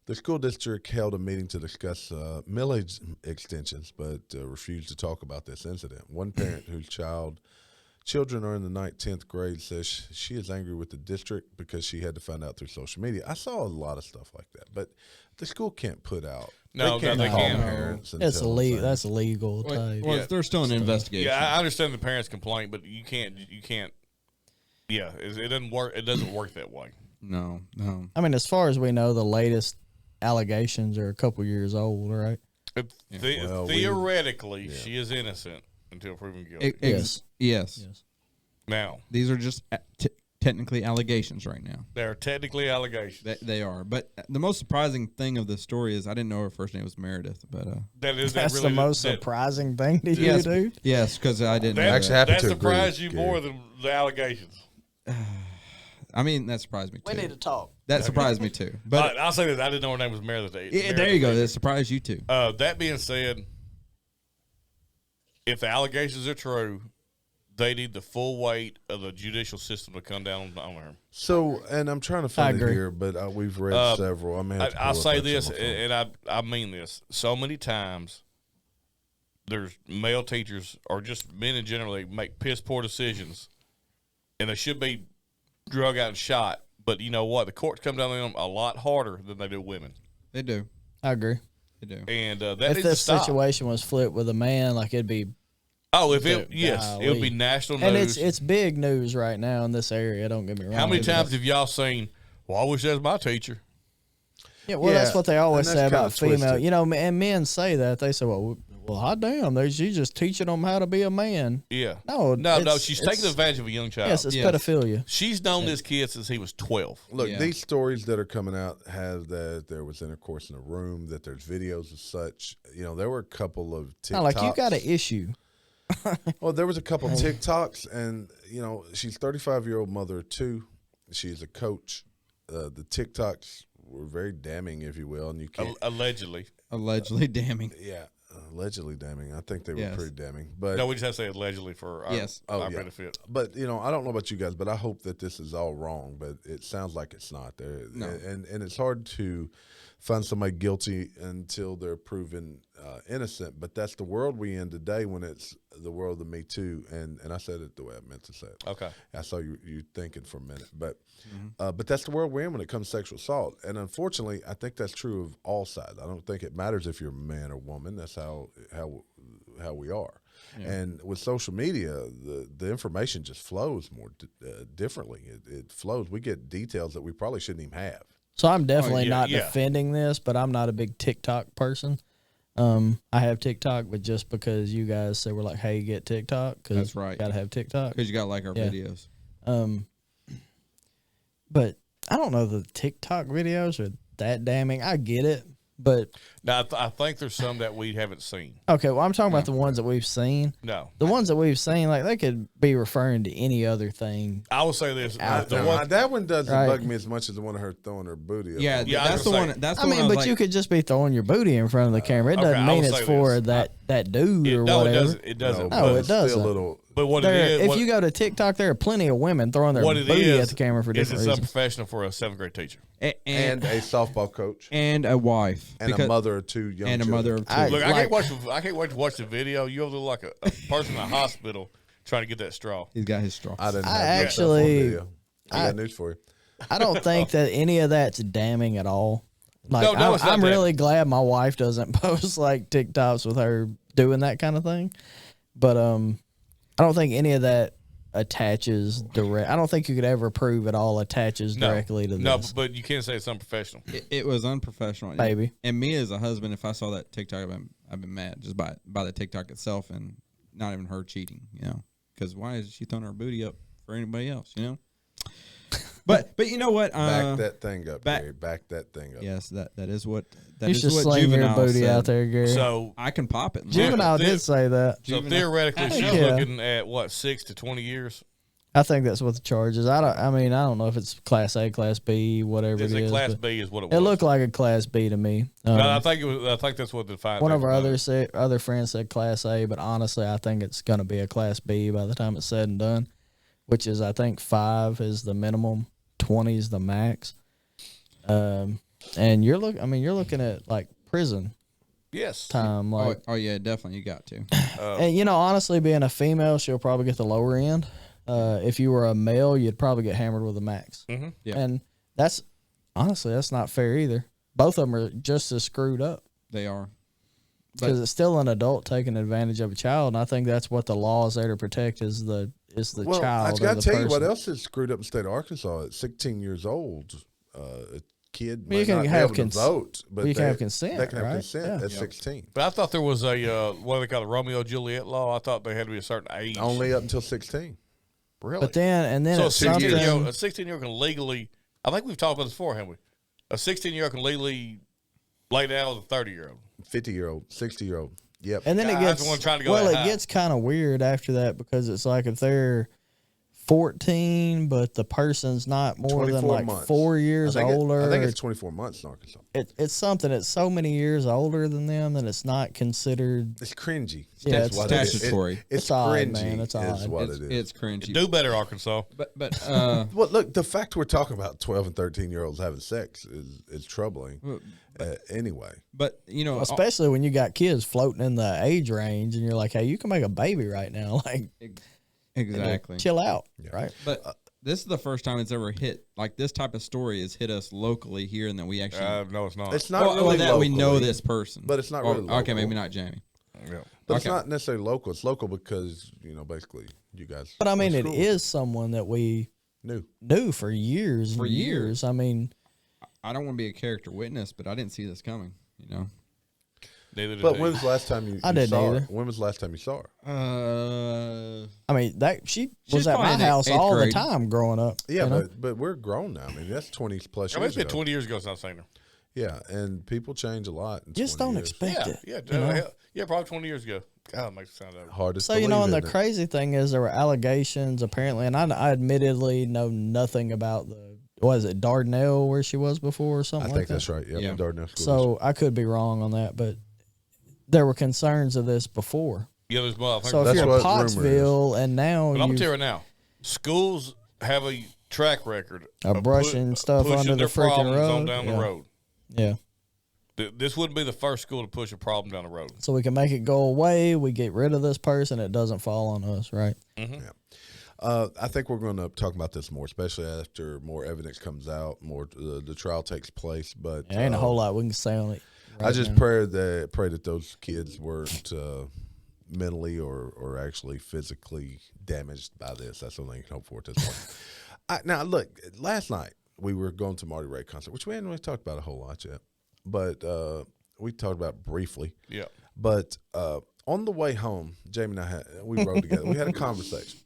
the school district held a meeting to discuss millage extensions, but refused to talk about this incident. One parent whose children are in the 9th, 10th grade says she is angry with the district because she had to find out through social media. I saw a lot of stuff like that, but the school can't put out. No, they they call can't. parents and It's tell them illegal. things. That's illegal. type. Well, there's still an investigation. Yeah, I understand the parents' complaint, but you can't. Yeah, it doesn't work. It doesn't work that way. No. I mean, as far as we know, the latest allegations are a couple years old, right? Well, Theoretically, she is innocent until proven guilty. Yes. Yes. Now, These are just technically allegations right now. They're technically allegations. They are. But the most surprising thing of the story is I didn't know her first name was Meredith. But That's the most surprising thing to you, dude. yes, because I didn't. know Actually, that. happy That to agree surprised with you Gary. more than the allegations. I mean, that surprised me too. We need to talk. That surprised me too. But I'll say this: I didn't know her name was Meredith. yeah, there you go. That surprised you too. That being said, if the allegations are true, they need the full weight of the judicial system to come down on her. So, and I'm trying to find it agree. here, but we've read several. I'll say this, and I mean this. So many times, there's male teachers or just men in general, they make piss poor decisions, and they should be drug out and shot. But you know what? The courts come down on them a lot harder than they do women. They do. I agree. They do. And that If needs to this stop. situation was flipped with a man, like it'd be, Oh, if it yes, Golly. it would be national and news. it's big news right now in this area. Don't get me wrong. How many times have y'all seen? Well, I wish that was my teacher. Yeah, well, that's what they always and say that's about kinda female. twisted. You know, and men say that they say, "Well, hot damn, you just teaching them how to be a man." Yeah. No, no. She's taking advantage of a young child. Yes, it's Yes. pedophilia. She's known this kid since he was 12. Look, Yeah. these stories that are coming out have that there was intercourse in a room, that there's videos of such. You know, there were a couple of TikToks. Not like you got an issue. Well, there was a couple of TikToks, and you know, she's 35-year-old mother of two. She's a coach. The TikToks were very damning, if you will, and you can't. Allegedly. Allegedly damning. Yeah, allegedly damning. I think they were Yes. pretty damning, but No, we just have to say allegedly for our, Yes. our yeah. benefit. But you know, I don't know about you guys, but I hope that this is all wrong. But it sounds like it's not. No. And it's hard to find somebody guilty until they're proven innocent. But that's the world we in today, when it's the world of Me Too. And I said it the way I meant to say it. Okay. I saw you thinking for a minute, but that's the world we're in when it comes to sexual assault. And unfortunately, I think that's true of all sides. I don't think it matters if you're a man or woman. That's how we are. Yeah. And with social media, the information just flows more differently. It flows. We get details that we probably shouldn't even have. So I'm definitely yeah, not yeah. defending this, but I'm not a big TikTok person. I have TikTok, but just because you guys say we're like, hey, get TikTok, because That's right. you gotta have TikTok. Because you got to like our Yeah. videos. But I don't know, the TikTok videos are that damning. I get it, but Now, I think there's some that we haven't seen. okay. Well, I'm talking about the ones that we've seen. No. The ones that we've seen, like they could be referring to any other thing. I will say this. Out The there. one, That one doesn't Right. bug me as much as the one of her throwing her booty up. Yeah, Yeah, I that's was the gonna one. say- That's the I one. mean, I was but like, you could just be throwing your booty in front of the camera. It okay, doesn't I mean will it's say for this. that dude or no, it whatever. doesn't. It doesn't. No, but it it's still doesn't. a little. But what There, it is, if what, you go to TikTok, there are plenty of women throwing their what it booty is, at the camera for is different it's reasons. unprofessional for a 7th grade teacher. And a softball coach and a wife and a mother of two young and a children. mother of two. I- Look, Like- I can't wait to watch the video. You look like a person in a hospital trying to get that straw. He's got his straw. I didn't I have that stuff on actually- video. I got news for you. I don't think that any of that's damning at all. Like No, it's not I'm damning. really glad my wife doesn't post like TikToks with her doing that kind of thing. But I don't think any of that attaches direct. I don't think you could ever prove it all attaches directly to this. No, but you can't say it's unprofessional. It was unprofessional, Maybe. And me as a husband, if I saw that TikTok, I've been mad just by the TikTok itself, and not even her cheating. You know, because why is she throwing her booty up for anybody else? You know. But you know what? Back that thing up, back- Gary. Back that thing up. Yes, that is what that You is should what sling your Juvenile booty said. out there, Gary. So, I can pop it. Juvenile the- did say that. so theoretically, she's Yeah. looking at what, 6 to 20 years. I think that's what the charge is. I don't know if it's Class A, Class B, whatever It's it a is. Class but B is what it was. It looked like a Class B to me. No, I think it was. I think that's what the fine. One of our other friends said Class A, but honestly, I think it's going to be a Class B by the time it's said and done, which is I think 5 is the minimum, 20 is the max. And you're looking at like prison Yes. time, like, Oh yeah, definitely. You got to. and you know, honestly, being a female, she'll probably get the lower end. If you were a male, you'd probably get hammered with a max. Mm-hmm. Yeah. And that's not fair either. Both of them are just as screwed up. They are. Because it's still an adult taking advantage of a child, and I think that's what the law is there to protect is the Well, child. I got or to the tell you what person. else is screwed up in the state of Arkansas. At 16 years old, a kid Well, you might can not be have able to vote, but you can they- have consent, They can have right? consent Yeah. at 16. But I thought there was a what do they call the Romeo Juliet law. I thought they had to be a certain age. Only up until 16. Really? But then so it's something. a 16-year-old can legally. I think we've talked about this before, haven't we? A 16-year-old can legally lay down with a 30-year-old. 50-year-old, 60-year-old. Yep. And then it God, gets that's the one trying to go well, that it high. gets kind of weird after that because it's like if they're 14, but the person's not more than 24 like months. 4 years older. I think it's 24 months in Arkansas. It's something. It's so many years older than them that it's not considered. It's cringy. Yeah, That's it's what it is. statutory. It's odd, cringy. man. It's is odd. what It's, it is. it's cringy. Do better, Arkansas. But Well, look, the fact we're talking about 12 and 13-year-olds having sex is troubling. Anyway, but you know, Especially when you got kids floating in the age range, and you're like, "Hey, you can make a baby right now. Like, exactly. chill out, right?" But this is the first time it's ever hit. Like this type of story has hit us locally here, and then we actually No, it's not. it's not well, really that we know locally, this person, but it's not Well, really okay. local. Maybe not Jamie. Yeah. But it's Okay. not necessarily local. It's local because basically you guys. But I mean, went it to school is someone that we new. knew for years and For years. years. I mean, I don't want to be a character witness, but I didn't see this coming. You know. Neither did But they. when was the last time you I didn't saw her? either. When was the last time you saw her? I mean that she She's was at probably my in the house 8th all grade. the time growing up. Yeah, you know? but we're grown now. I mean, that's 20 plus I mean, years it's been ago. 20 years ago since I've seen her. Yeah, and people change a lot. In Just 20 don't years. expect Yeah, it. yeah, you know? hell, yeah, probably 20 years ago. God, it makes it sound over. Hardest So to you know, believe, and the isn't it? crazy thing is there were allegations apparently, and I admittedly know nothing about the was it Dardanelle where she was before or I something think like that. that's right. Yeah, Yeah. Dardanelle School. So I could be wrong on that, but there were concerns of this before. Yeah, there's motherfuckers. So if That's you're in what rumor is. Pottsville and now But I'm you gonna tell you right now, schools have a track record Of brushing stuff pushing under the their freaking problems on road. down Yeah. the road. yeah. This wouldn't be the first school to push a problem down the road. So we can make it go away. We get rid of this person. It doesn't fall on us, right? I think we're going to talk about this more, especially after more evidence comes out, more the trial takes place. But There ain't a whole lot we can say on it. I just pray that those kids weren't mentally or actually physically damaged by this. That's the only thing I can hope for at this point. Now, look, last night we were going to Marty Ray Concert, which we hadn't really talked about a whole lot yet, but we talked about it briefly. Yeah. But on the way home, Jamie and we rode together. We had a conversation,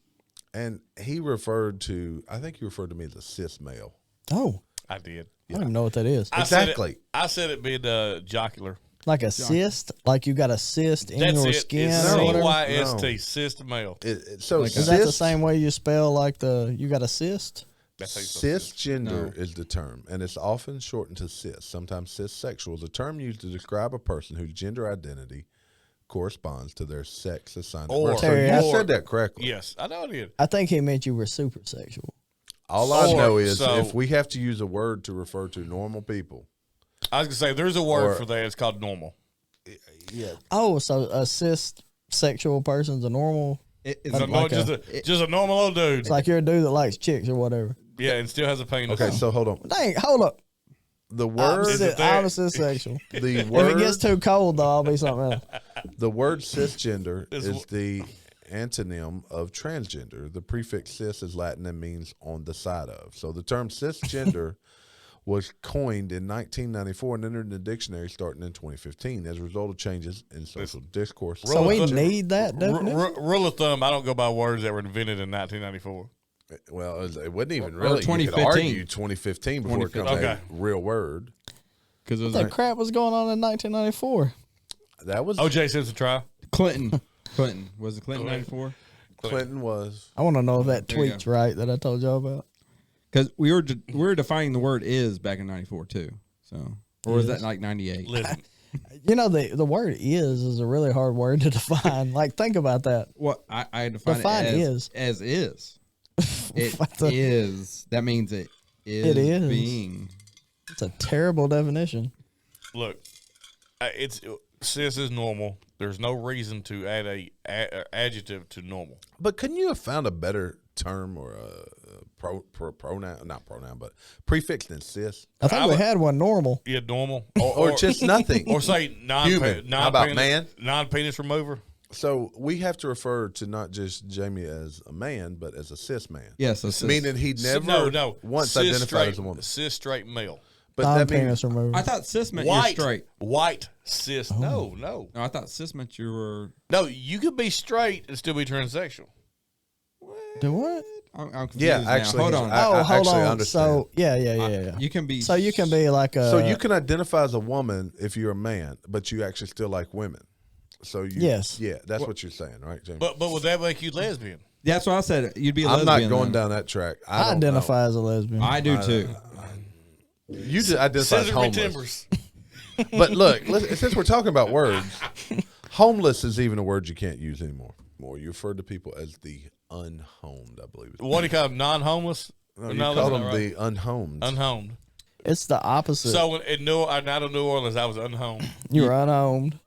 and he referred to, I think he referred to me as a cis male. Oh, I did. I don't even know what that is. Exactly. I said it being jocular. Like a cyst? Like you got a cyst in That's your it. skin It's or whatever? CYST, cyst male. So Is that the same way you spell like you got a cyst? That's how you spell cyst. Cisgender is the term, and it's often shortened to cis. Sometimes cissexual is a term used to describe a person whose gender identity corresponds to their sex assigned. at Or- birth. So Terry, you I said that correctly. Yes, I know it is. I think he meant you were super sexual. All I Or- know is so- if we have to use a word to refer to normal people, I was gonna say there's a word Or- for that. It's called normal. Oh, so a cis sexual person's a normal. It's So Like just a normal old dude. It's like you're a dude that likes chicks or whatever. Yeah, and still has a penis. okay. So hold on. Dang, hold up. The I'm, word, Is it I'm that? a cissexual. the If it word, gets too cold, though, I'll be something else. the word cisgender Is is the antonym of transgender. The prefix cis is Latin and means on the side of. So the term cisgender was coined in 1994 and entered in the dictionary starting in 2015 as a result of changes in social discourse. So we Rule of- need that definition? Rule of thumb: I don't go by words that were invented in 1994. Well, it wasn't even Or really. You could 2015. argue 2015 before it comes Okay. a real word. because it was What like the crap was going on in 1994? That was O.J. Simpson trial. Clinton. Clinton was it Clinton '94? Clinton was. I want to know if that There you tweet's right that I told y'all about. Because we were defining the word "is" back in '94 too. So, or was that like '98? Listen, You know, the word is a really hard word to define. Like, think about that. What I define Define it is. as is. It What the- is. That means it is. It is. being. It's a terrible definition. look, it's cis is normal. There's no reason to add a adjective to normal. But couldn't you have found a better term or a pronoun, not pronoun, but prefix than cis? I think we had one normal. Yeah, normal, Or just nothing. or say Human. How about man? non-penis remover. So we have to refer to not just Jamie as a man, but as a cis man. Yes, that's Meaning he never no, once cis identified straight, as a woman. cis straight male. But that Non-penis means remover. I thought cis meant White, you're straight. white cis. Oh. No. No, I thought cis meant you were. No, you could be straight and still be transsexual. Do what? I'm confused Yeah, now. actually, Hold on. I hold actually on. understand. So yeah. You can be. So you can be like a. So you can identify as a woman if you're a man, but you actually still like women. So you, Yes. yeah, that's what you're saying, right, James? But would that make you lesbian? That's what I said. You'd be a I'm lesbian. not going then. down that track. I don't identify as a lesbian. I do too. know. You identify as Scissor me homeless. timbers. But look, since we're talking about words, homeless is even a word you can't use anymore. You refer to people as the unhomed, I believe. What do you call them? Non-homeless? No, you No, call that's them not right. the unhomed. Unhomed. It's the opposite. So out of New Orleans, I was unhomed. You're unhomed.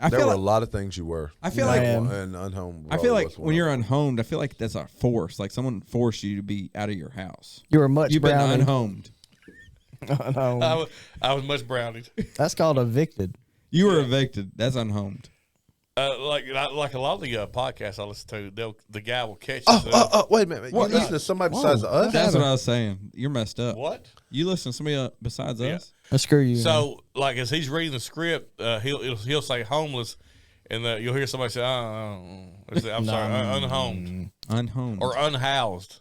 I There feel were like a lot of things you were. I feel like Man. and unhomed. I feel like was one when of you're them. unhomed, I feel like that's a force. Like someone forced you to be out of your house. You were much You've been brownie. unhomed. Unhomed. I was much brownied. That's called evicted. You were evicted. That's unhomed. Like a lot of the podcasts I listen to, the guy will catch you. Wait a minute. You What? listen to somebody besides us? That's what I was saying. You're messed up. What? You listen to somebody besides Yeah. us? Screw you. So, like, as he's reading the script, he'll say homeless, and you'll hear somebody say, I'm sorry, unhomed Unhomed. or unhoused.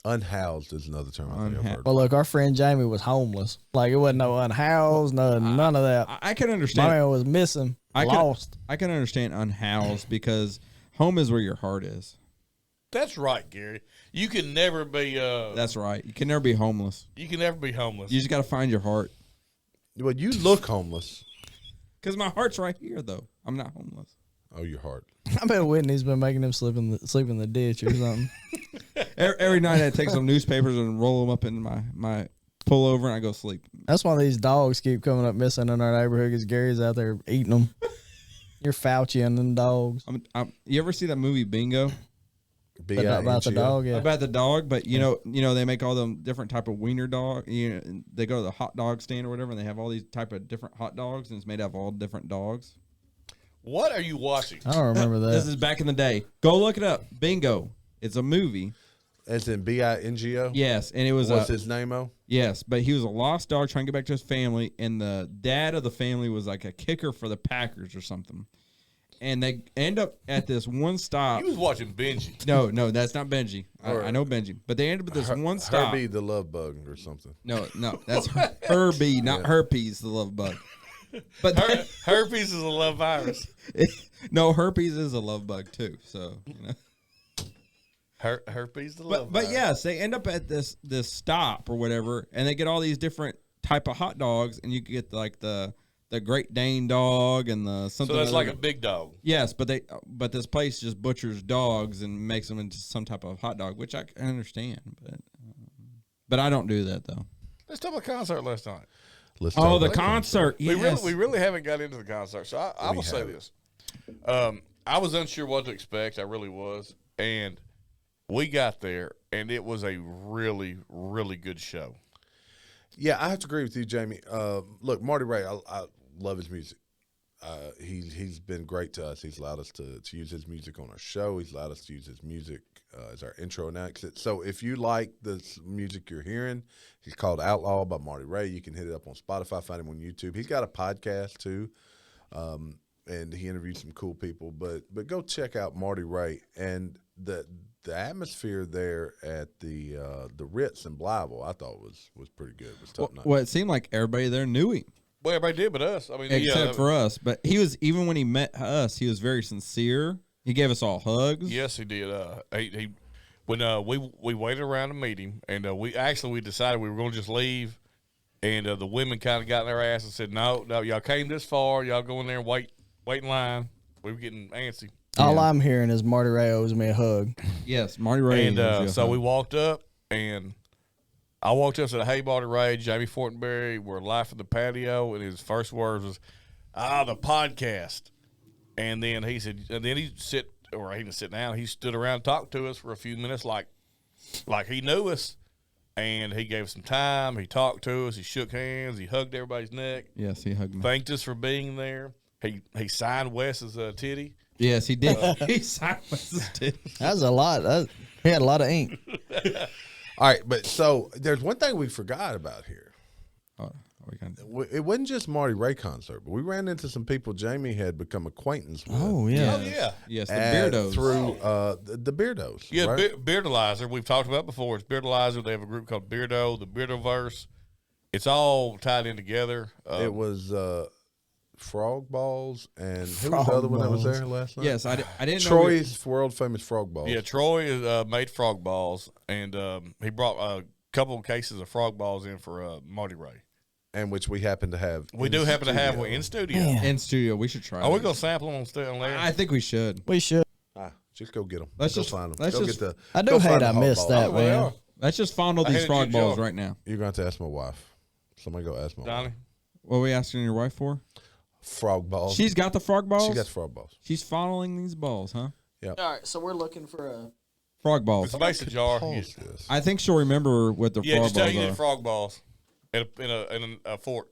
Unhoused is another term I think I've heard. Well, look, our friend Jamie was homeless. Like, it wasn't no unhoused, none of that. I can My understand. man was missing, lost. I can understand unhoused because home is where your heart is. That's right, Gary. You can never be. That's right. You can never be homeless. You can never be homeless. You just got to find your heart. Well, you look homeless. Because my heart's right here, though. I'm not homeless. Oh, your heart. I bet Whitney's been making him sleep in the ditch or something. Every night I take some newspapers and roll them up in my pullover and I go sleep. That's why these dogs keep coming up missing in our neighborhood because Gary's out there eating them. You're Fauci and them dogs. You ever see that movie Bingo? About the dog, yeah. About the dog, but you know they make all them different type of wiener dog. And they go to the hot dog stand or whatever, and they have all these type of different hot dogs, and it's made out of all different dogs. What are you watching? I don't remember that. This is back in the day. Go look it up. Bingo. It's a movie. As in Bingo? Yes, and it was What's his name? Yes, but he was a lost dog trying to get back to his family, and the dad of the family was like a kicker for the Packers or something. And they end up at this one stop. He was watching Benji. No, that's not Benji. I know Benji, but they end up at this one stop. Herbie the love bug or something. No, that's Herbie, not herpes, the love bug. But Herpes is a love virus. no, herpes is a love bug too. So Herpes the love but virus. yes, they end up at this stop or whatever, and they get all these different type of hot dogs, and you get like the Great Dane dog and the something. So that's other. like a big dog. Yes, but this place just butchers dogs and makes them into some type of hot dog, which I can understand, but I don't do that though. Let's talk about the concert last night. Let's Oh, talk the about concert! Yes. We really haven't got into the concert. So I will say this: I was unsure what to expect. I really was, and we got there, and it was a really, really good show. Yeah, I have to agree with you, Jamie. Look, Marty Ray, I love his music. He's been great to us. He's allowed us to use his music on our show. He's allowed us to use his music as our intro and exit. So if you like the music you're hearing, he's called Outlaw by Marty Ray. You can hit it up on Spotify, find him on YouTube. He's got a podcast too, and he interviews some cool people. But go check out Marty Ray and the atmosphere there at the Ritz in Blytheville. I thought was pretty good. It was top notch. Well, it seemed like everybody there knew him. Well, everybody did, but us. I mean, Except for us. But he was, even when he met us, he was very sincere. He gave us all hugs. Yes, he did. When we waited around to meet him, and we decided we were going to just leave, and the women kind of got in their ass and said, "No, y'all came this far. Y'all go in there and wait in line." We were getting antsy. All I'm hearing is Marty Ray owes me a hug. Yes, Marty Ray. And so we walked up, and I walked up and said, "Hey, Marty Ray, Jamie Fortenberry, we're live from the patio." And his first words was, the podcast. And then he said, he didn't sit down. He stood around and talked to us for a few minutes like he knew us. And he gave us some time. He talked to us. He shook hands. He hugged everybody's neck. Yes, he hugged me. Thanked us for being there. He signed Wes's titty. Yes, he did. He signed Wes's titty. That was a lot. He had a lot of ink. All right, but so there's one thing we forgot about here. we got It wasn't just Marty Ray Concert, but we ran into some people Jamie had become acquaintance with. Oh yeah. Oh yeah, yes, the Beardos. Through the Beardos. yeah. right? Beardalizer. We've talked about before. It's Beardalizer. They have a group called Beardo, the Beardoverse. It's all tied in together. It was Frog Balls, and who was Frog the other one that was Balls. there last night? Yes, I didn't know. Troy's world famous Frog Balls. Yeah, Troy made frog balls, and he brought a couple of cases of frog balls in for Marty Ray. And which we happen to have. We do happen to have one in studio. Man. in studio. We should try. Are we these. gonna sample them on there? I think we should. We should. Just go get them. Let's go just- find them. let's Go just- get the. I do go hate find the I hog missed balls. that, Oh, they man. are. Let's just fondle I these handed frog you a balls jar. right now. You're going to have to ask my wife. Somebody go ask my wife. Donnie. What are we asking your wife for? Frog balls. She's got the frog balls. She got frog balls. She's fondling these balls, huh? All right, so we're looking for a. Frog balls. It's a mason jar. Pause this. I think she'll remember what the Yeah, frog just tell balls you are. need frog balls in a fork.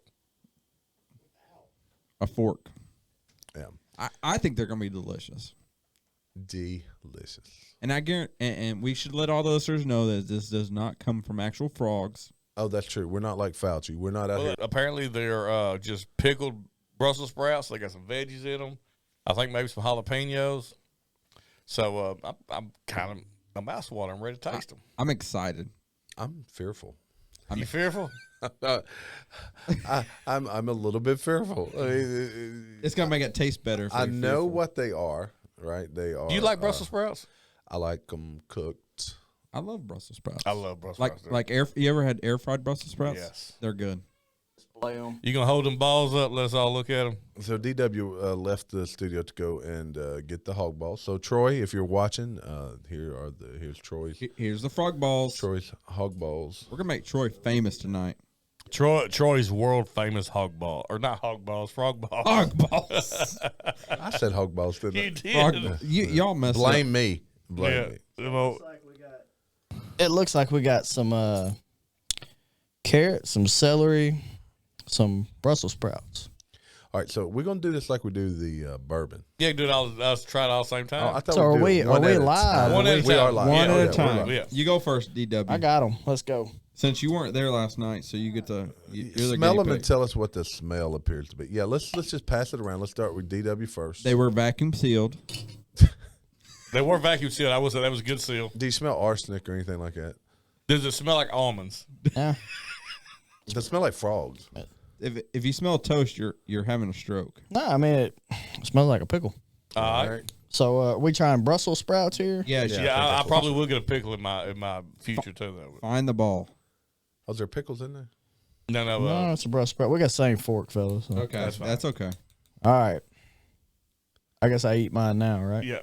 A fork. Yeah. I think they're gonna be delicious. Delicious. And I guarantee, and we should let all the listeners know that this does not come from actual frogs. Oh, that's true. We're not like Fauci. We're not out Well, here. apparently they're just pickled Brussels sprouts. They got some veggies in them. I think maybe some jalapenos. So I'm kind of my mouth's watering. I'm ready to taste them. I'm excited. I'm fearful. You fearful? I'm a little bit fearful. I mean, It's gonna make it taste better. If I they're know fearful. what they are, right? They are. Do you like Brussels sprouts? I like them cooked. I love Brussels sprouts. I love Brussels like sprouts. like air. You ever had air fried Brussels sprouts? Yes. They're good. Play 'em. You gonna hold them balls up? Let us all look at them. So DW left the studio to go and get the hog balls. So Troy, if you're watching, here's Troy's Here's the frog balls. hog balls. We're gonna make Troy famous tonight. Troy's world famous hog ball, or not hog balls, frog balls. Frog balls. I said hog balls, didn't You I? did. Frog, y'all messed up. Blame me. Blame me. Well, It looks like we got some carrots, some celery, some Brussels sprouts. All right, so we're gonna do this like we do the bourbon. yeah, do it all. Let's try it all at the same Oh, I time. thought So we'd are do we- it are one we at a live? time. One at a We are time. live. One Yeah, at yeah, a we're time. live. Yeah. You go first, DW. I got them. Let's go. Since you weren't there last night, so you get to you're the Smell guinea them and pig. tell us what the smell appears to be. Yeah, let's just pass it around. Let's start with DW first. They were vacuum sealed. They were vacuum sealed. I will say that was a good seal. Do you smell arsenic or anything like that? Does it smell like almonds? Yeah. Does it smell like frogs? If you smell toast, you're having a stroke. No, I mean it smells like a pickle. All right. So we trying Brussels sprouts here? Yeah, Yeah, I probably will get a pickle in my future too. Though. Find the ball. Oh, is there pickles in there? No. No, it's a Brussels sprout. We got the same fork, fellas. so. Okay, that's okay. All right. I guess I eat mine now, right? Yeah.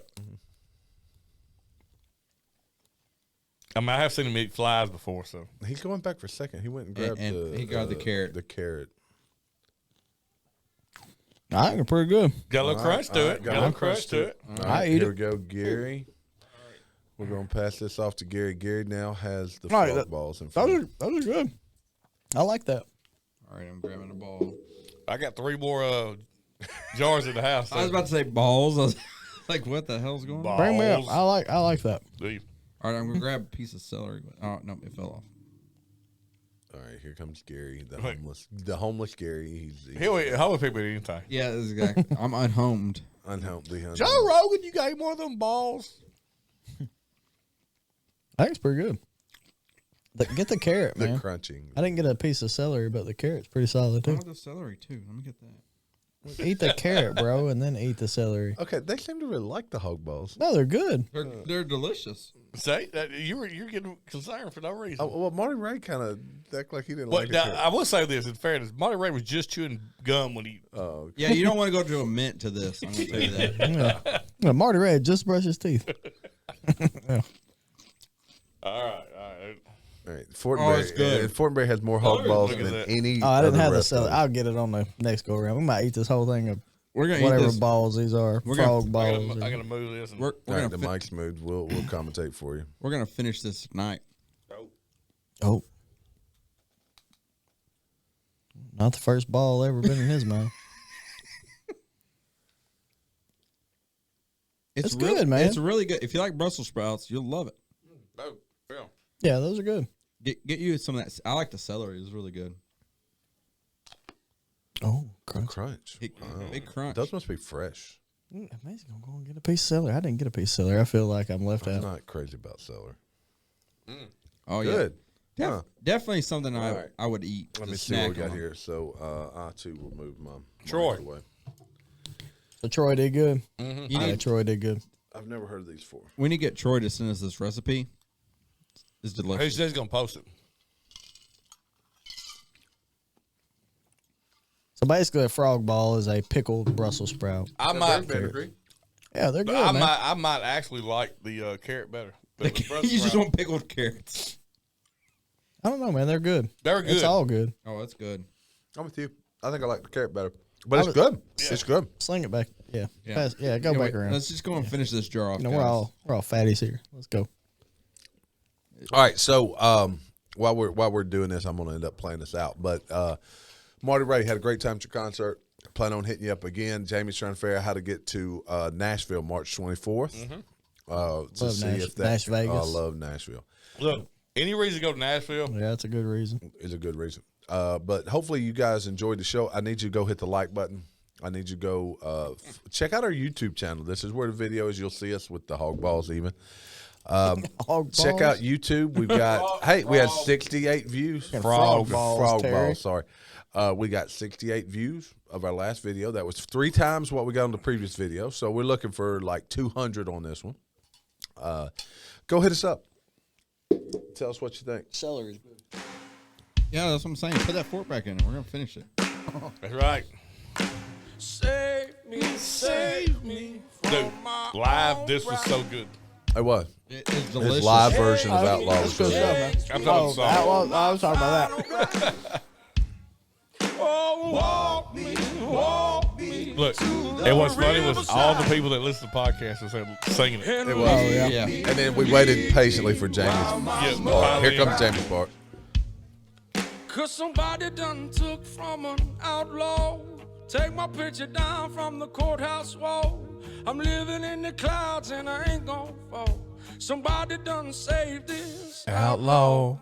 I mean, I have seen him eat flies before, so He's going back for a second. He went and grabbed And the. he grabbed the carrot. The carrot. I think they're pretty good. got a little crunch to it. Got a little crunch to it. All I right, eat here it. we go, Gary. We're going to pass this off to Gary. Gary now has the All right, frog balls in front. Those are good. I like that. All right, I'm grabbing a ball. I got 3 more jars in the house. I was about to say balls. I was like, what the hell's going on? Bring me up. Balls. I like that. Do you? All right, I'm gonna grab a piece of celery. Oh no, it fell off. All right, here comes Gary, the homeless Gary. He's He'll eat how would people eat anything? Yeah, this is exactly. I'm unhomed. unhealthy. Joe Rogan, you got any more of them balls? I think it's pretty good. Get the carrot, The man. crunching. I didn't get a piece of celery, but the carrot's pretty solid I too. want the celery too. Let me get that. Eat the carrot, bro, and then eat the celery. Okay, they seem to really like the hog balls. No, they're good. They're delicious. Say that you're getting concerned for no reason. Oh, well, Marty Ray kind of act like he didn't But like now, it. I will say this in fairness, Marty Ray was just chewing gum when he. Oh, Yeah, you don't want to go to a mint to this. I'm gonna tell you that. Yeah, Marty Ray just brushed his teeth. All right. all right. Fortenberry, it's good. Fortenberry has more hog balls Look at than that. any. Oh, I didn't other have the restaurant. celery. I'll get it on the next go around. We might eat this whole thing of We're gonna eat whatever this. balls these are. We're Frog gonna- balls. I gotta move this. And, We're All right, gonna the mic's moved. We'll commentate for you. we're gonna finish this tonight. Oh. Not the first ball ever been in his mouth. It's really, good, man. It's really good. If you like Brussels sprouts, you'll love it. oh, yeah. Yeah, those are good. Get you some of that. I like the celery. It's really good. Oh, crunch. Crunch. Big crunch. Those must be fresh. Amazing. I'm going to get a piece of celery. I didn't get a piece of celery. I feel like I'm left I'm out. not crazy about celery. Oh Good. yeah. Huh. Definitely something right. I would eat. Let to me see what we snack got on. here. So I too will move my Troy. mic away. So Troy did good. You Yeah, need, Troy did good. I've never heard of these before. we need to get Troy to send us this recipe. It's He delicious. says he's gonna post it. So basically, a frog ball is a pickled Brussels sprout. I might, Yeah, they're good, I man. might, I might actually like the carrot better. The Brussels You just sprout. want pickled carrots. I don't know, man. They're good. They're good. It's all good. Oh, that's good. I'm with you. I think I like the carrot better, but it's good. It's good. Sling it back. Yeah. Yeah. Pass- yeah, go Yeah, back wait, around. Let's just go and finish this jar off. You know, guys. we're all fatties here. Let's go. All right, so while we're doing this, I'm gonna end up playing this out. But Marty Ray had a great time at your concert. Plan on hitting you up again. Jamie's trying to figure out how to get to Nashville March 24th. To Love see if that Nash Vegas. I love Nashville. Look, any reason to go to Nashville? Yeah, that's a good reason. Is a good reason. But hopefully you guys enjoyed the show. I need you to go hit the like button. I need you to go check out our YouTube channel. This is where the video is. You'll see us with the hog balls even. Hog Check balls? out YouTube. We've got we had 68 views. frog balls, Terry. Sorry. We got 68 views of our last video. That was 3 times what we got on the previous video. So we're looking for like 200 on this one. Go hit us up. Tell us what you think. Celery's good. Yeah, that's what I'm saying. Put that fork back in it. We're gonna finish it. That's right. Save me from Dude, my live, this was so good. It was. It is His delicious. live version of Outlaw was That's good so stuff, good. man. I'm talking song. I was talking about that. Oh, walk me. Look, and what's funny was all the people that listen to podcasts was singing it. It was. Oh, yeah. Yeah. And then we waited patiently for Jamie's Yeah, part. Here comes Jamie's part. Cause somebody done took from an outlaw. Take my picture down from the courthouse wall. I'm living in the clouds and I ain't gon' fall. Somebody done saved this Outlaw.